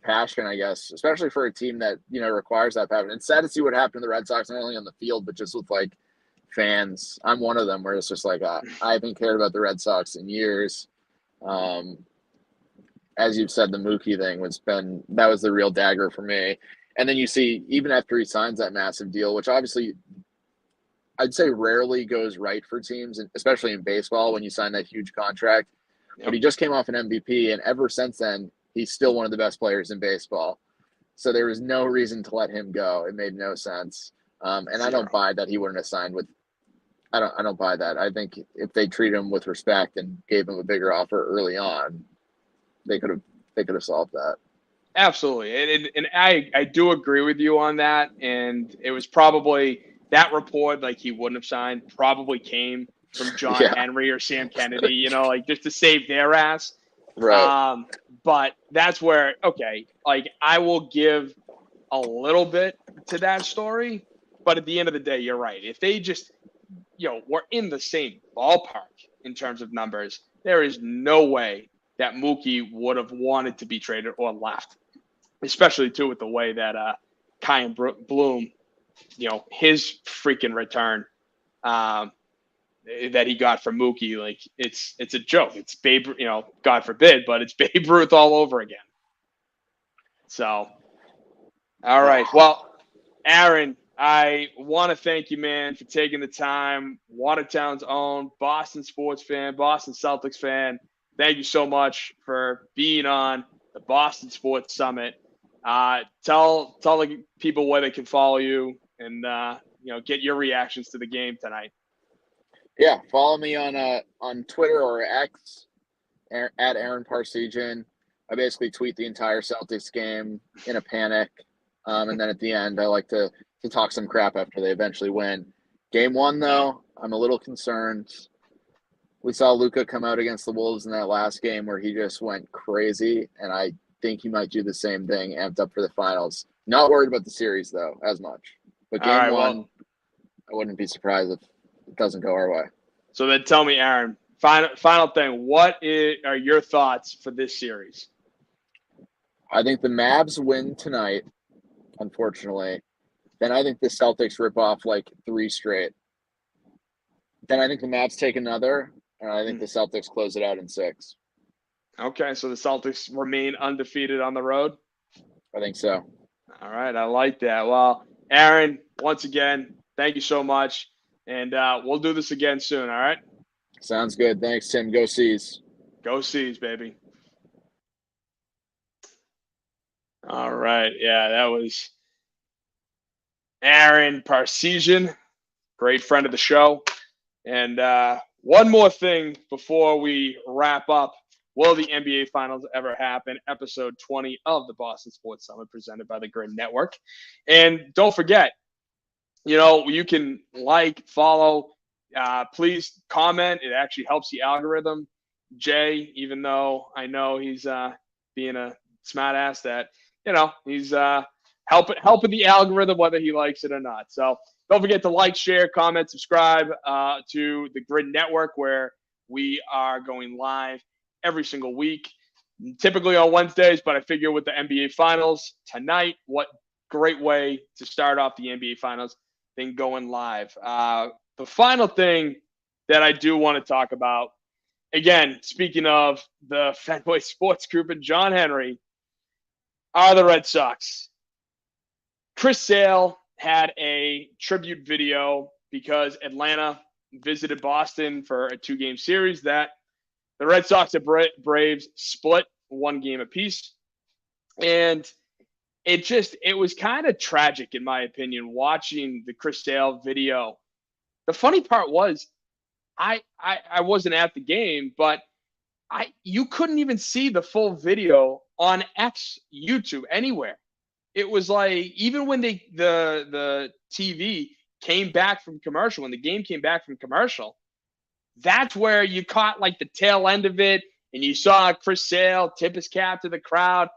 passion, I guess, especially for a team that, requires that passion. It's sad to see what happened to the Red Sox, not only on the field, but just with, like, fans. I'm one of them where it's just like, I haven't cared about the Red Sox in years. As you've said, the Mookie thing that was the real dagger for me. And then you see, even after he signs that massive deal, which obviously I'd say rarely goes right for teams, especially in baseball when you sign that huge contract. Yep. But he just came off an MVP, and ever since then, he's still one of the best players in baseball. So there was no reason to let him go. It made no sense. And I don't buy that he wouldn't have signed with. I don't buy that. I think if they treat him with respect and gave him a bigger offer early on, they could have solved that. Absolutely. And I do agree with you on that. And it was probably that report, like he wouldn't have signed, probably came from John Henry or Sam Kennedy, like just to save their ass. Right. But that's where, okay, like I will give a little bit to that story. But at the end of the day, you're right. If they just, were in the same ballpark in terms of numbers, there is no way that Mookie would have wanted to be traded or left, especially too with the way that Kyan Bloom, his freaking return that he got from Mookie, like it's a joke. It's Babe, God forbid, but it's Babe Ruth all over again. So, all right. Well, Aaron, I want to thank you, man, for taking the time. Watertown's own Boston sports fan, Boston Celtics fan. Thank you so much for being on the Boston Sports Summit. Tell the people where they can follow you and get your reactions to the game tonight. Yeah, follow me on Twitter or X at Aaron Parseghian. I basically tweet the entire Celtics game in a panic. And then at the end, I like to talk some crap after they eventually win. Game 1, though, I'm a little concerned. We saw Luka come out against the Wolves in that last game where he just went crazy, and I think he might do the same thing, amped up for the finals. Not worried about the series, though, as much. But game 1, I wouldn't be surprised if it doesn't go our way. So then tell me, Aaron, final thing, what are your thoughts for this series? I think the Mavs win tonight, unfortunately. Then I think the Celtics rip off like 3 straight. Then I think the Mavs take another, and I think the Celtics close it out in 6. Okay, so the Celtics remain undefeated on the road? I think so. All right, I like that. Well, Aaron, once again, thank you so much, and we'll do this again soon, all right? Sounds good. Thanks, Tim. Go C's. Go C's, baby. All right, yeah, that was Aaron Parseghian, great friend of the show. And one more thing before we wrap up. Will the NBA Finals ever happen? Episode 20 of the Boston Sports Summit presented by the Grid Network. And don't forget, you can follow, please comment. It actually helps the algorithm. Jay, even though I know he's being a smartass, that, he's helping the algorithm whether he likes it or not. So don't forget to like, share, comment, subscribe to the Grid Network, where we are going live every single week, typically on Wednesdays, but I figure with the NBA Finals tonight, what great way to start off the NBA Finals than going live. The final thing that I do want to talk about, again, speaking of the Fenway Sports Group and John Henry, are the Red Sox. Chris Sale had a tribute video because Atlanta visited Boston for a 2-game series that the Red Sox and Braves split 1 game apiece. And it was kind of tragic, in my opinion, watching the Chris Sale video. The funny part was I wasn't at the game, but you couldn't even see the full video on X, YouTube, anywhere. It was like, even when the TV came back from commercial, when the game came back from commercial, that's where you caught like the tail end of it, and you saw Chris Sale tip his cap to the crowd,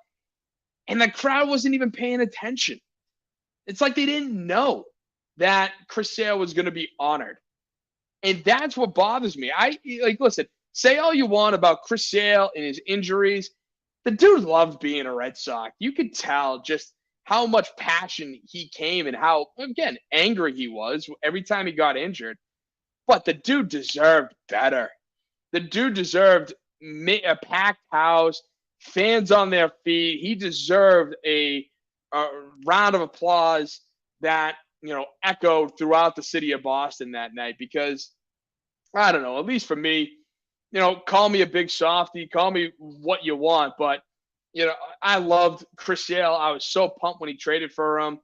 and the crowd wasn't even paying attention. It's like they didn't know that Chris Sale was going to be honored. And that's what bothers me. Listen, say all you want about Chris Sale and his injuries. The dude loved being a Red Sox. You could tell just how much passion he came and how, again, angry he was every time he got injured. But the dude deserved better. The dude deserved a packed house, fans on their feet. He deserved a round of applause that, echoed throughout the city of Boston that night, because, I don't know, at least for me, call me a big softy, call me what you want, but, I loved Chris Sale. I was so pumped when he traded for him.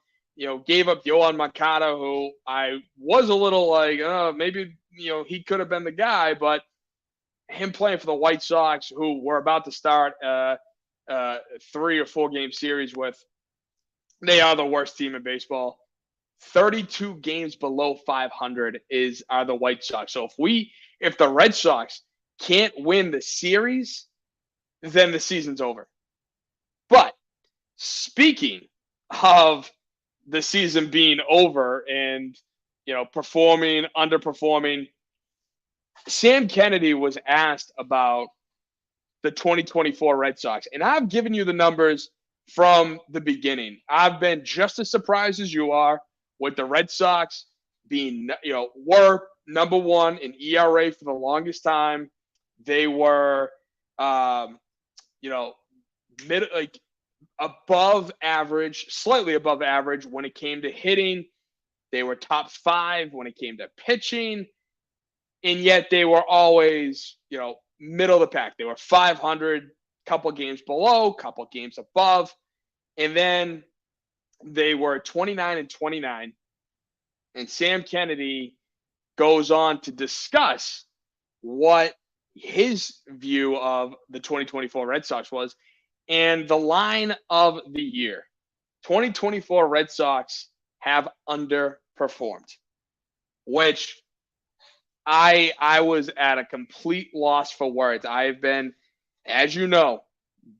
Gave up Yohan Moncada, who I was a little like, maybe, he could have been the guy, but him playing for the White Sox, who we're about to start a 3 or 4 game series with, they are the worst team in baseball. 32 games below 500 are the White Sox. So if the Red Sox can't win the series, then the season's over. But speaking of the season being over and, performing, underperforming, Sam Kennedy was asked about the 2024 Red Sox. And I've given you the numbers from the beginning. I've been just as surprised as you are with the Red Sox being, were number 1 in ERA for the longest time. They were, above average, slightly above average when it came to hitting. They were top 5 when it came to pitching. And yet they were always, middle of the pack. They were 500, couple games below, couple games above. And then they were 29-29. And Sam Kennedy goes on to discuss what his view of the 2024 Red Sox was, and the line of the year, 2024 Red Sox have underperformed, which I was at a complete loss for words. I've been, as you know,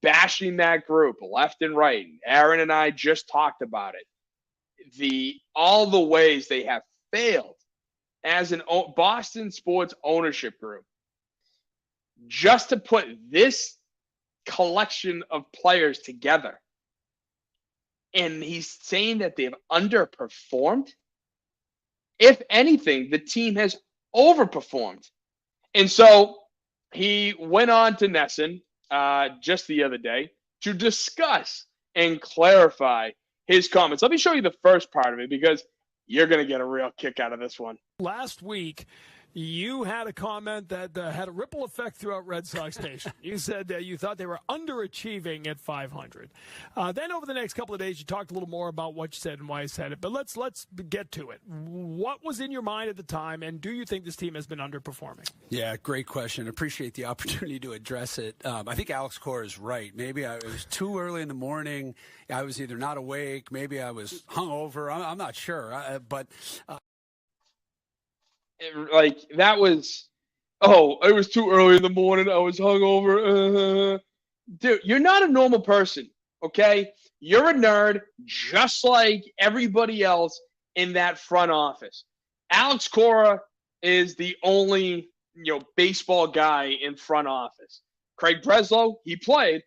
bashing that group left and right. Aaron and I just talked about it. All the ways they have failed as an Boston sports ownership group, just to put this collection of players together. And he's saying that they've underperformed. If anything, the team has overperformed. And so he went on to Nesson just the other day to discuss and clarify his comments. Let me show you the first part of it, because you're going to get a real kick out of this one. Last week, you had a comment that had a ripple effect throughout Red Sox Nation. You said that you thought they were underachieving at 500. Then over the next couple of days, you talked a little more about what you said and why you said it. But let's get to it. What was in your mind at the time, and do you think this team has been underperforming? Yeah, great question. Appreciate the opportunity to address it. I think Alex Cora is right. Maybe it was too early in the morning. I was either not awake. Maybe I was hungover. I'm not sure. That was, it was too early in the morning. I was hungover. Dude, you're not a normal person, okay? You're a nerd just like everybody else in that front office. Alex Cora is the only, baseball guy in front office. Craig Breslow, he played,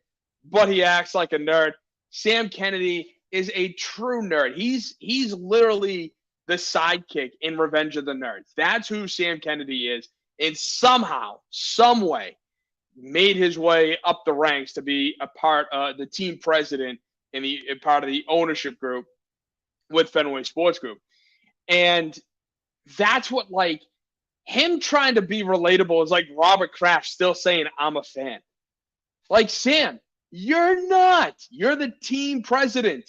but he acts like a nerd. Sam Kennedy is a true nerd. He's literally the sidekick in Revenge of the Nerds. That's who Sam Kennedy is, and somehow, some way, made his way up the ranks to be a part of the team president and a part of the ownership group with Fenway Sports Group. And that's what, him trying to be relatable is like Robert Kraft still saying, I'm a fan. Sam, you're not. You're the team president.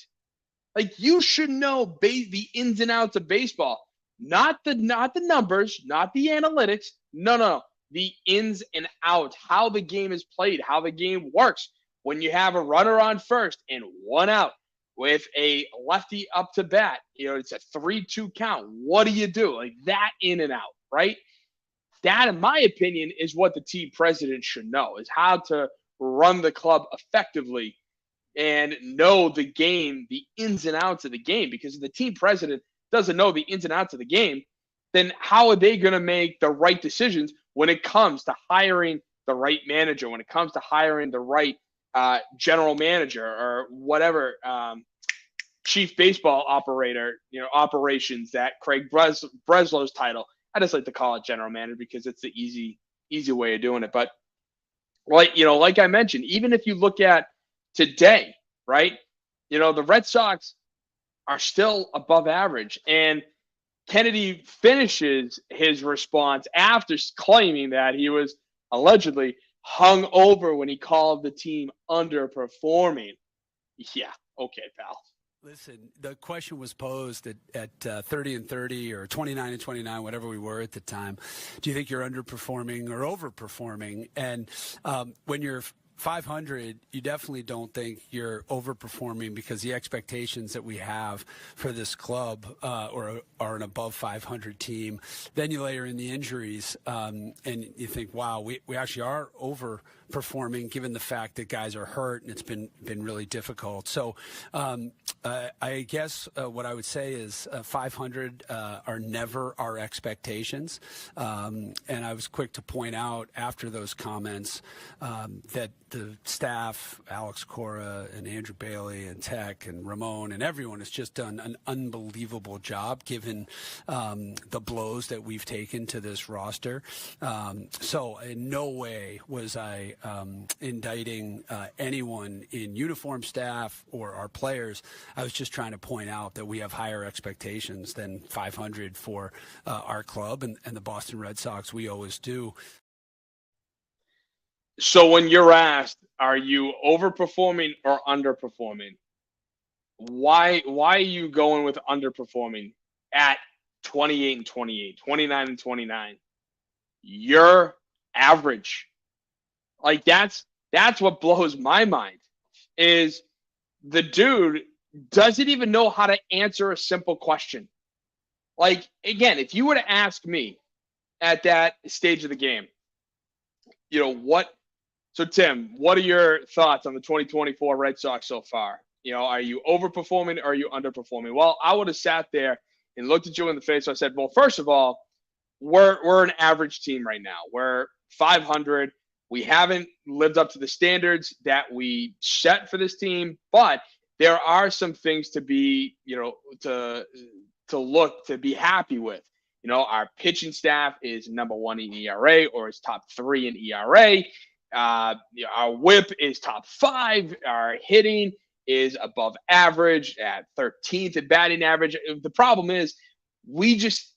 You should know the ins and outs of baseball, not the numbers, not the analytics. No. The ins and outs, how the game is played, how the game works. When you have a runner on first and one out with a lefty up to bat, it's a 3-2 count. What do you do? That in and out, right? That, in my opinion, is what the team president should know, is how to run the club effectively and know the game, the ins and outs of the game. Because if the team president doesn't know the ins and outs of the game, then how are they going to make the right decisions when it comes to hiring the right manager, when it comes to hiring the right general manager or whatever chief baseball operator, operations, that Craig Breslow's title. I just like to call it general manager because it's the easy way of doing it. But like I mentioned, even if you look at today, right? The Red Sox are still above average. And Kennedy finishes his response after claiming that he was allegedly hung over when he called the team underperforming. Yeah, okay, pal. Listen, the question was posed at 30-30 or 29-29, whatever we were at the time. Do you think you're underperforming or overperforming? And when you're 500, you definitely don't think you're overperforming, because the expectations that we have for this club are an above 500 team. Then you layer in the injuries, and you think, wow, we actually are overperforming, given the fact that guys are hurt and it's been really difficult. So I guess what I would say is 500 are never our expectations. And I was quick to point out after those comments that the staff, Alex Cora and Andrew Bailey and Tech and Ramon and everyone, has just done an unbelievable job given the blows that we've taken to this roster. So in no way was I indicting anyone in uniform staff or our players. I was just trying to point out that we have higher expectations than 500 for our club and the Boston Red Sox. We always do. So when you're asked, are you overperforming or underperforming? Why are you going with underperforming at 28-28, 29-29? You're average. Like that's what blows my mind is the dude doesn't even know how to answer a simple question. Like, again, if you were to ask me at that stage of the game, so Tim, what are your thoughts on the 2024 Red Sox so far? Are you overperforming or are you underperforming? Well, I would have sat there and looked at you in the face. So I said, well, first of all, we're an average team right now. We're 500. We haven't lived up to the standards that we set for this team, but there are some things to be, to be happy with. Our pitching staff is number 1 in ERA or is top 3 in ERA. Our whip is top 5. Our hitting is above average at 13th in batting average. The problem is we just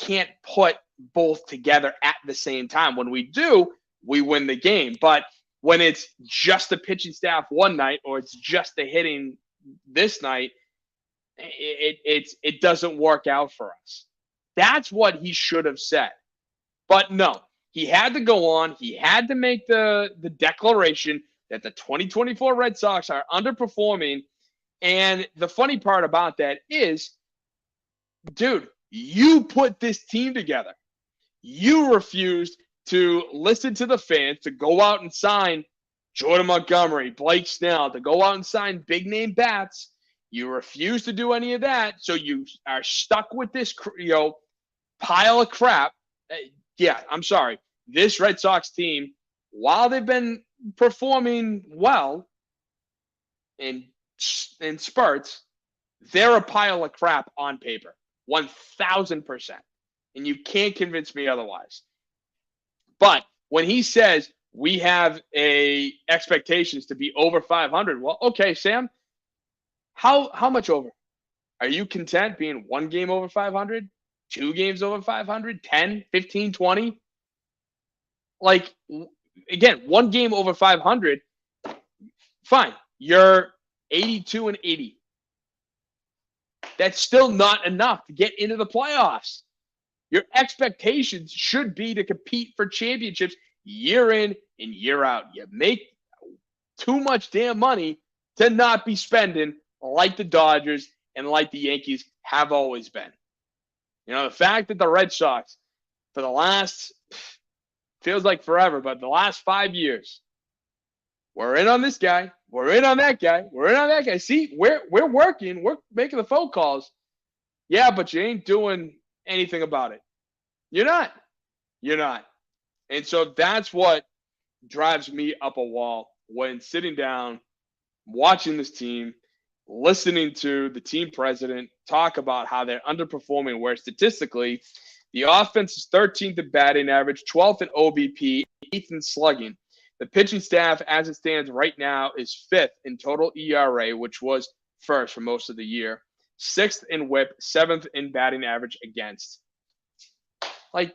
can't put both together at the same time. When we do, we win the game. But when it's just the pitching staff one night or it's just the hitting this night, it doesn't work out for us. That's what he should have said. But no, he had to go on. He had to make the declaration that the 2024 Red Sox are underperforming. And the funny part about that is, dude, you put this team together. You refused to listen to the fans, to go out and sign Jordan Montgomery, Blake Snell, to go out and sign big name bats. You refuse to do any of that. So you are stuck with this, pile of crap. Yeah, I'm sorry. This Red Sox team, while they've been performing well in spurts, they're a pile of crap on paper. 1,000%. And you can't convince me otherwise. But when he says we have expectations to be over 500, well, okay, Sam, how much over? Are you content being 1 game over 500, 2 games over 500, 10, 15, 20? Like, again, 1 game over 500, fine. You're 82 and 80. That's still not enough to get into the playoffs. Your expectations should be to compete for championships year in and year out. You make too much damn money to not be spending like the Dodgers and like the Yankees have always been. The fact that the Red Sox, for the last, feels like forever, but the last 5 years, we're in on this guy, we're in on that guy, we're in on that guy. See, we're working, we're making the phone calls. Yeah, but you ain't doing anything about it. You're not. And so that's what drives me up a wall when sitting down, watching this team, listening to the team president talk about how they're underperforming, where statistically the offense is 13th in batting average, 12th in OBP, 8th in slugging. The pitching staff, as it stands right now, is 5th in total ERA, which was first for most of the year, 6th in whip, 7th in batting average against. Like,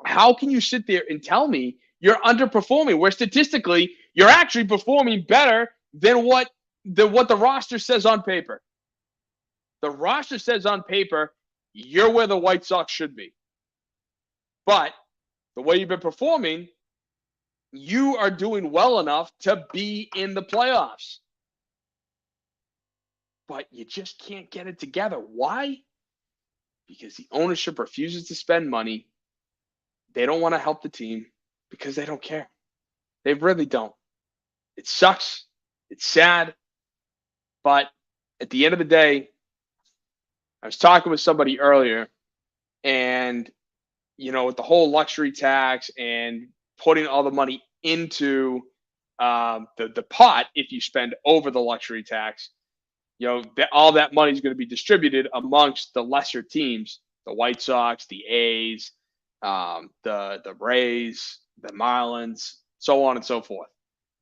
how can you sit there and tell me you're underperforming where statistically you're actually performing better than what the roster says on paper? The roster says on paper you're where the White Sox should be. But the way you've been performing, you are doing well enough to be in the playoffs. But you just can't get it together. Why? Because the ownership refuses to spend money. They don't want to help the team because they don't care. They really don't. It sucks. It's sad. But at the end of the day, I was talking with somebody earlier, and, with the whole luxury tax and putting all the money into the pot, if you spend over the luxury tax, all that money is going to be distributed amongst the lesser teams, the White Sox, the A's, the Rays, the Marlins, so on and so forth.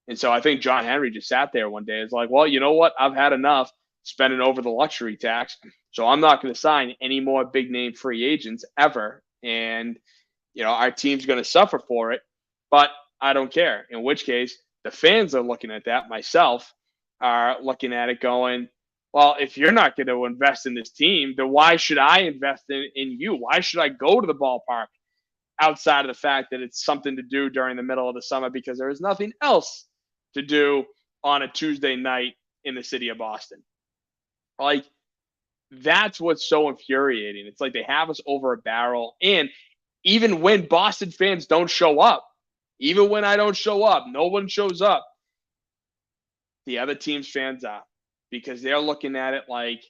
And so I think John Henry just sat there one day. It's like, well, you know what? I've had enough spending over the luxury tax. So I'm not going to sign any more big name free agents ever. And, our team's going to suffer for it, but I don't care. In which case, the fans are looking at that. Myself are looking at it going, well, if you're not going to invest in this team, then why should I invest in you? Why should I go to the ballpark outside of the fact that it's something to do during the middle of the summer because there is nothing else to do on a Tuesday night in the city of Boston. Like, that's what's so infuriating. It's like they have us over a barrel. And even when Boston fans don't show up, even when I don't show up, no one shows up, the other team's fans are, because they're looking at it like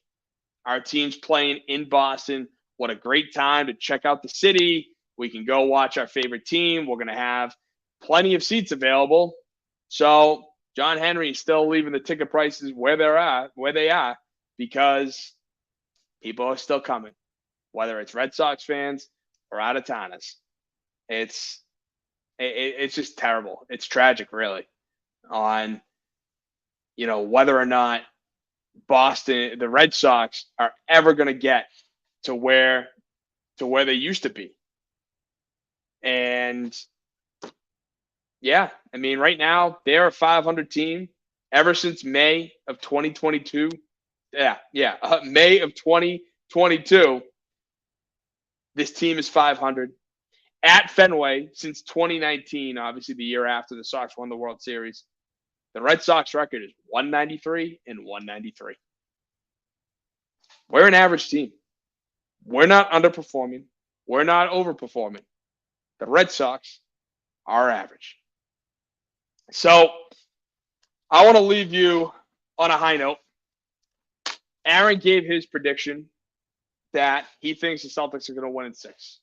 our team's playing in Boston. What a great time to check out the city. We can go watch our favorite team. We're going to have plenty of seats available. So John Henry is still leaving the ticket prices where they are, because people are still coming, whether it's Red Sox fans or out-of-towners. It's just terrible. It's tragic, really, on, whether or not Boston, the Red Sox, are ever going to get to where they used to be. And yeah, I mean, right now they're a 500 team ever since May of 2022. May of 2022. This team is 500 at Fenway since 2019. Obviously, the year after the Sox won the World Series. The Red Sox record is 193 and 193. We're an average team. We're not underperforming. We're not overperforming. The Red Sox are average. So I want to leave you on a high note. Aaron gave his prediction that he thinks the Celtics are going to win in 6.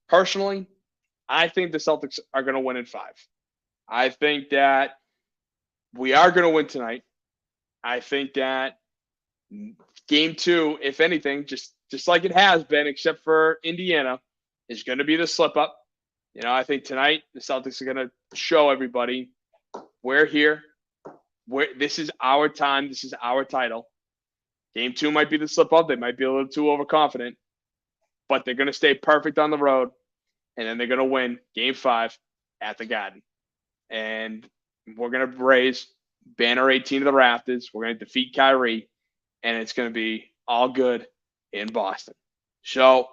Personally, I think the Celtics are going to win in 5. I think that we are going to win tonight. I think that game 2, if anything, just like it has been, except for Indiana, is going to be the slip up. I think tonight the Celtics are going to show everybody we're here. This is our time. This is our title. Game 2 might be the slip up. They might be a little too overconfident, but they're going to stay perfect on the road, and then they're going to win game 5 at the Garden. And we're going to raise banner 18 to the rafters. We're going to defeat Kyrie, and it's going to be all good in Boston. So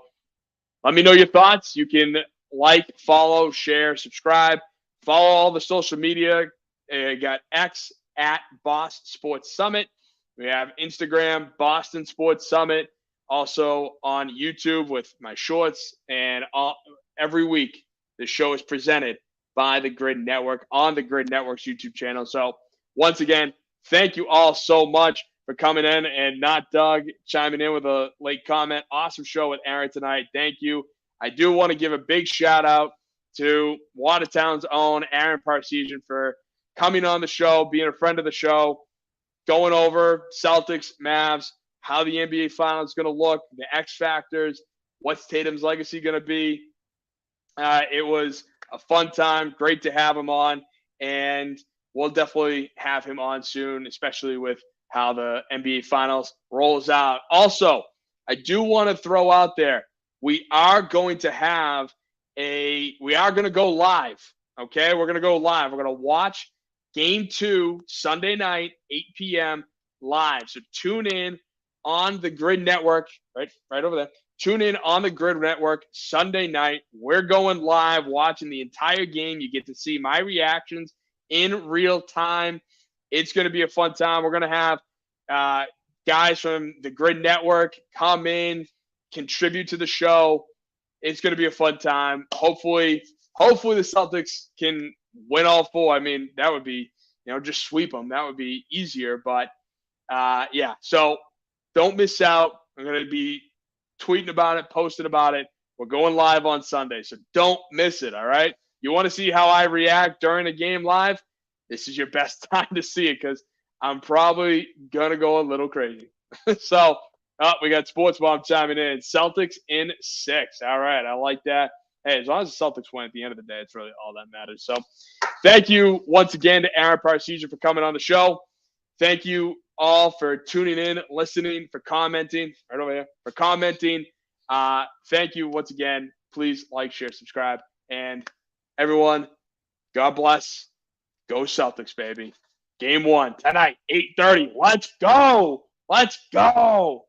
let me know your thoughts. You can like, follow, share, subscribe. Follow all the social media. Got X at Boston Sports Summit. We have Instagram, Boston Sports Summit. Also on YouTube with my shorts. And every week, the show is presented by the Grid Network on the Grid Network's YouTube channel. So once again, thank you all so much for coming in, and not Doug chiming in with a late comment. Awesome show with Aaron tonight. Thank you. I do want to give a big shout out to Watertown's own Aaron Parseghian for coming on the show, being a friend of the show, going over Celtics, Mavs, how the NBA Finals is going to look, the X factors, what's Tatum's legacy going to be. It was a fun time. Great to have him on, and we'll definitely have him on soon, especially with how the NBA Finals rolls out. Also, I do want to throw out there, we are going to go live. Okay, we're going to go live. We're going to watch Game 2 Sunday night, 8 p.m. live. So tune in on the Grid Network, right over there. Tune in on the Grid Network Sunday night. We're going live, watching the entire game. You get to see my reactions in real time. It's going to be a fun time. We're going to have guys from the Grid Network come in, contribute to the show. It's going to be a fun time. Hopefully the Celtics can win all 4. I mean, that would be, just sweep them. That would be easier. But, yeah, so don't miss out. I'm going to be tweeting about it, posting about it. We're going live on Sunday, so don't miss it, all right? You want to see how I react during a game live? This is your best time to see it, because I'm probably going to go a little crazy. So, we got Sports Bomb chiming in. Celtics in 6. All right, I like that. Hey, as long as the Celtics win at the end of the day, it's really all that matters. So thank you once again to Aaron Parseghian for coming on the show. Thank you all for tuning in, listening, for commenting. Right over here. For commenting. Thank you once again. Please like, share, subscribe. And everyone, God bless. Go Celtics, baby. Game 1 tonight, 8:30. Let's go. Let's go.